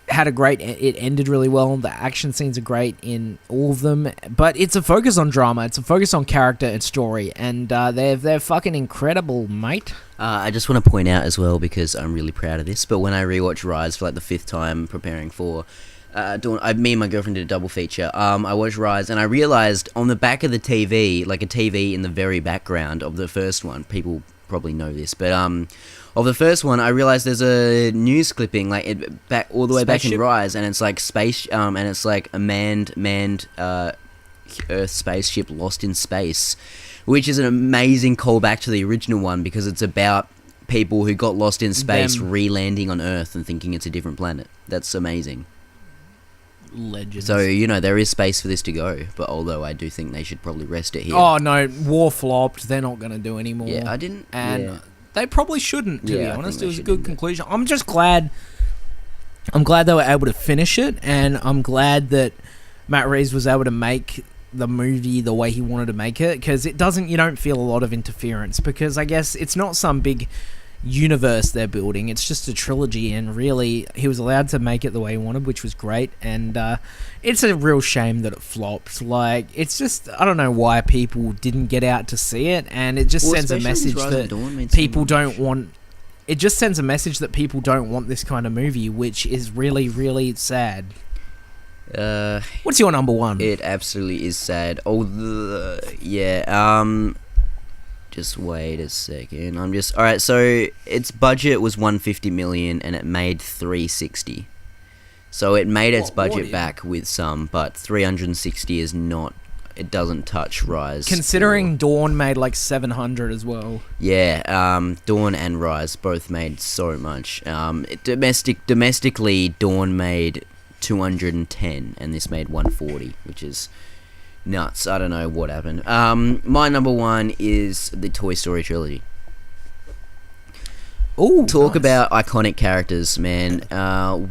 It ended really well. The action scenes are great in all of them, but it's a focus on drama. It's a focus on character and story, and they're fucking incredible, mate. I just want to point out as well, because I'm really proud of this, but when I rewatched Rise for like the 5th time preparing for Dawn, me and my girlfriend did a double feature. I watched Rise, and I realized on the back of the TV, like a TV in the very background of the first one, people probably know this, but of the first one, I realized there's a news clipping like back all the way back in Rise, and it's like space, and it's like a manned Earth spaceship lost in space, which is an amazing callback to the original one, because it's about people who got lost in space re-landing on Earth and thinking it's a different planet. That's amazing. Legends. So, there is space for this to go, but although I do think they should probably rest it here. Oh, no, war flopped. They're not going to do anymore. Yeah, I didn't... And they probably shouldn't, to be honest. It was a good conclusion. I'm just glad... I'm glad they were able to finish it, and I'm glad that Matt Reeves was able to make the movie the way he wanted to make it, because you don't feel a lot of interference, because I guess it's not some big universe they're building, it's just a trilogy, and really he was allowed to make it the way he wanted, which was great. And it's a real shame that it flopped. Like, it's just, I don't know why people didn't get out to see it, and it just sends a message that people don't want. It just sends a message that people don't want this kind of movie, which is really, really sad. What's your number one? It absolutely is sad. Just wait a second. Alright, so its budget was 150 million and it made 360. So it made its budget back with some, but 360 is not, it doesn't touch Rise. Considering Dawn made like 700 as well. Yeah, Dawn and Rise both made so much. Domestically, Dawn made 210 and this made 140, which is nuts. I don't know what happened. My number one is the Toy Story trilogy. Ooh, Talk about iconic characters, man.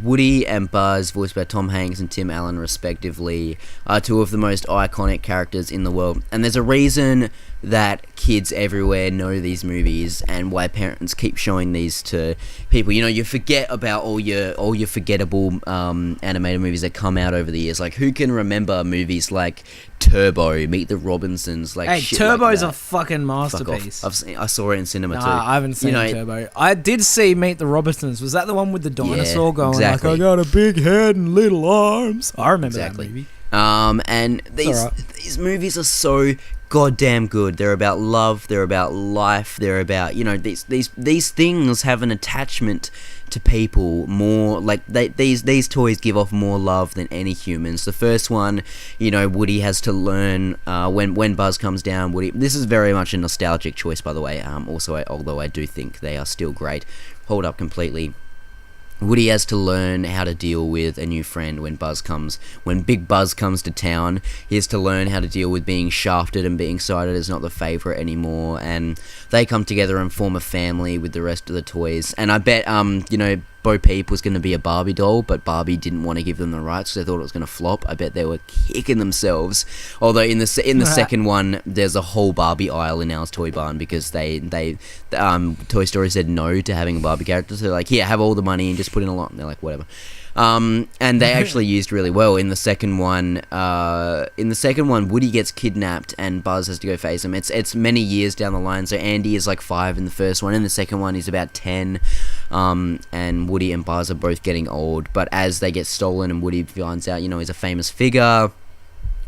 Woody and Buzz, voiced by Tom Hanks and Tim Allen respectively, are two of the most iconic characters in the world. And there's a reason that kids everywhere know these movies, and why parents keep showing these to people. You forget about all your forgettable animated movies that come out over the years. Like, who can remember movies like Turbo, Meet the Robinsons? Like, hey, shit Turbo's like a fucking masterpiece. I saw it in cinema too. I haven't seen Turbo. I did see Meet the Robinsons. Was that the one with the dinosaur going like, I got a big head and little arms? I remember that movie. And these movies are so goddamn good. They're about love, they're about life, they're about, these things have an attachment to people more. Like, these toys give off more love than any humans. The first one, Woody has to learn when Buzz comes down. Woody, this is very much a nostalgic choice, by the way. Although I do think they are still great, hold up completely. Woody has to learn how to deal with a new friend when Big Buzz comes to town. He has to learn how to deal with being shafted and being cited as not the favourite anymore, and they come together and form a family with the rest of the toys. And I bet, Bo Peep was going to be a Barbie doll, but Barbie didn't want to give them the rights because they thought it was going to flop. I bet they were kicking themselves. Although in the second one, there's a whole Barbie aisle in Al's Toy Barn, because Toy Story said no to having a Barbie character. So they're like, here, have all the money and just put in a lot. And they're like, whatever. And they actually used really well in the second one. Woody gets kidnapped and Buzz has to go face him. It's many years down the line. So Andy is like 5 in the first one. In the second one, he's about 10. And Woody and Buzz are both getting old. But as they get stolen and Woody finds out, he's a famous figure,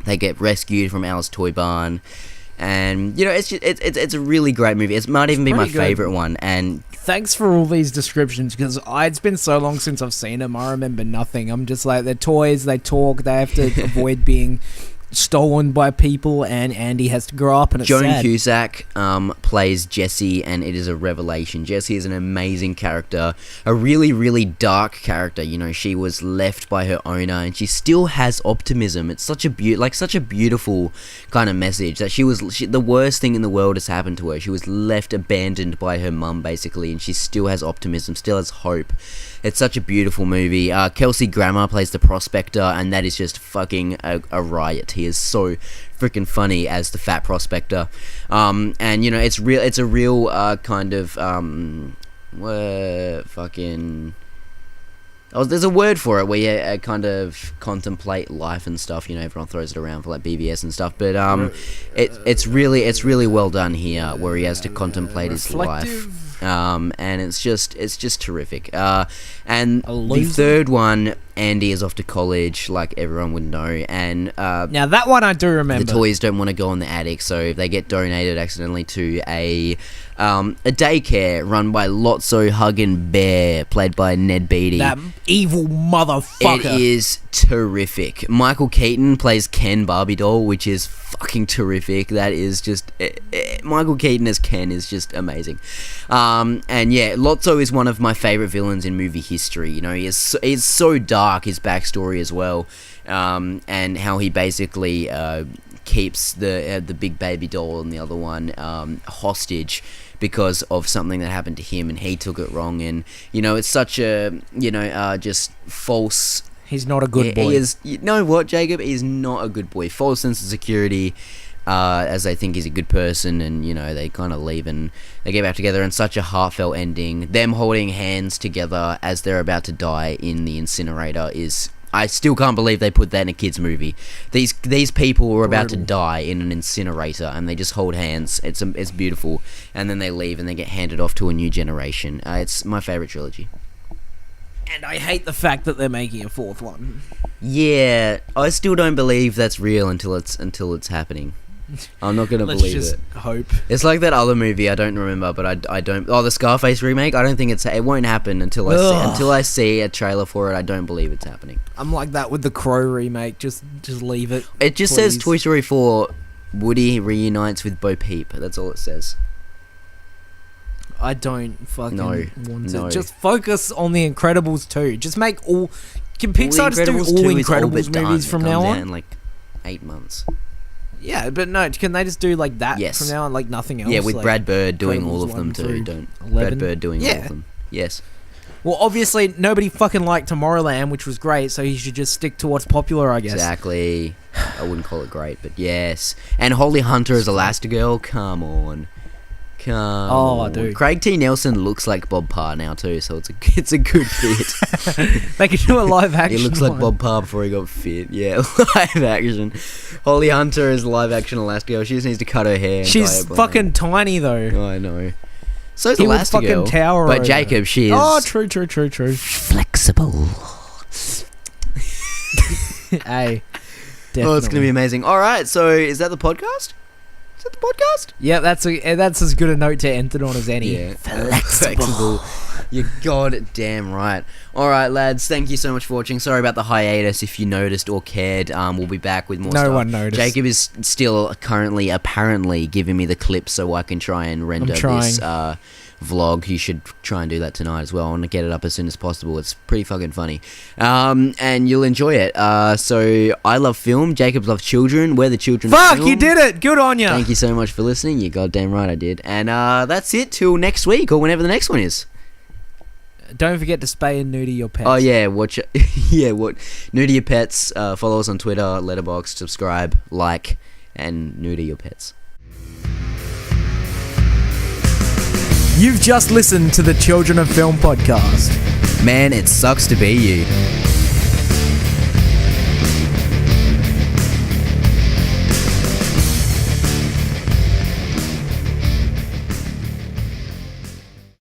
they get rescued from Al's Toy Barn. And it's a really great movie. It might even be my favorite one. And thanks for all these descriptions, because it's been so long since I've seen them. I remember nothing. I'm just like, they're toys, they talk, they have to avoid being stolen by people, and Andy has to grow up, and it's Joan sad. Cusack plays Jessie, and it is a revelation. Jessie is an amazing character, a really, really dark character. You know, she was left by her owner, and she still has optimism. It's such a such a beautiful kind of message that the worst thing in the world has happened to her. She was left abandoned by her mum, basically, and she still has optimism, still has hope. It's such a beautiful movie. Kelsey Grammer plays the prospector, and that is just fucking a riot. He is so freaking funny as the fat prospector. And you know, it's a real kind of there's a word for it where you kind of contemplate life and stuff. You know, everyone throws it around for like BBS and stuff, but it's really well done here, where he has to contemplate his life. And it's just terrific. And the third one, Andy is off to college, like everyone would know, and now that one I do remember. The toys don't want to go in the attic, so they get donated accidentally to a daycare run by Lotso Huggin' Bear, played by Ned Beatty. That evil motherfucker. It is terrific. Michael Keaton plays Ken Barbie doll, which is fucking terrific. That is just Michael Keaton as Ken is just amazing. And yeah, Lotso is one of my favorite villains in movie history. You know, he's so dark, his backstory as well, and how he basically keeps the big baby doll and the other one hostage because of something that happened to him, and he took it wrong. And you know, it's such a just false. He's not a good boy. He is. You know what, Jacob? He's not a good boy. False sense of security, as they think he's a good person, and you know, they kind of leave and they get back together. And such a heartfelt ending. Them holding hands together as they're about to die in the incinerator is. I still can't believe they put that in a kids' movie. These people were about to die in an incinerator, and they just hold hands. It's beautiful, and then they leave and they get handed off to a new generation. It's my favorite trilogy. And I hate the fact that they're making a fourth one. Yeah, I still don't believe that's real until it's happening. I'm not gonna believe just it. Hope. It's like that other movie I don't remember, but I don't. Oh, the Scarface remake. I don't think it won't happen until I see a trailer for it. I don't believe it's happening. I'm like that with the Crow remake. Just leave it. It just says Toy Story 4. Woody reunites with Bo Peep. That's all it says. I don't fucking want it. Just focus on the Incredibles 2. Just make all. Can Pixar just do all Incredibles movies from now on? In like 8 months. Yeah, but no, can they just do like that from now on, like nothing else? Yeah, with like Brad Bird doing all of them too. Brad Bird doing all of them. Yes. Well, obviously, nobody fucking liked Tomorrowland, which was great, so he should just stick to what's popular, I guess. Exactly. I wouldn't call it great, but yes. And Holly Hunter as Elastigirl, come on. Dude. Craig T. Nelson looks like Bob Parr now too, so it's a good fit. They could do a live action. He looks like Bob Parr before he got fit. Yeah, live action. Holly Hunter is live action Elastigirl. She just needs to cut her hair. And she's fucking tiny though. Oh, I know. So's Elastigirl. Tower but Jacob, she is. Oh, true. Flexible. Hey. Definitely. Oh, it's gonna be amazing. All right, so is that the podcast? The podcast? Yeah, that's as good a note to end it on as any. Yeah. Flexible. You're goddamn right. Alright, lads, thank you so much for watching. Sorry about the hiatus if you noticed or cared. We'll be back with more stuff. No one noticed. Jacob is still currently, apparently, giving me the clips so I can try and render this vlog. You should try and do that tonight as well. I want to get it up as soon as possible. It's pretty fucking funny. And you'll enjoy it. So, I love film. Jacob loves children. We're the children of film. You did it! Good on you! Thank you so much for listening. You're goddamn right I did. And that's it till next week or whenever the next one is. Don't forget to spay and neuter your pets. Oh yeah, watch it. Neuter your pets. Follow us on Twitter, Letterboxd, subscribe, like, and neuter your pets. You've just listened to the Children of Film podcast. Man, it sucks to be you.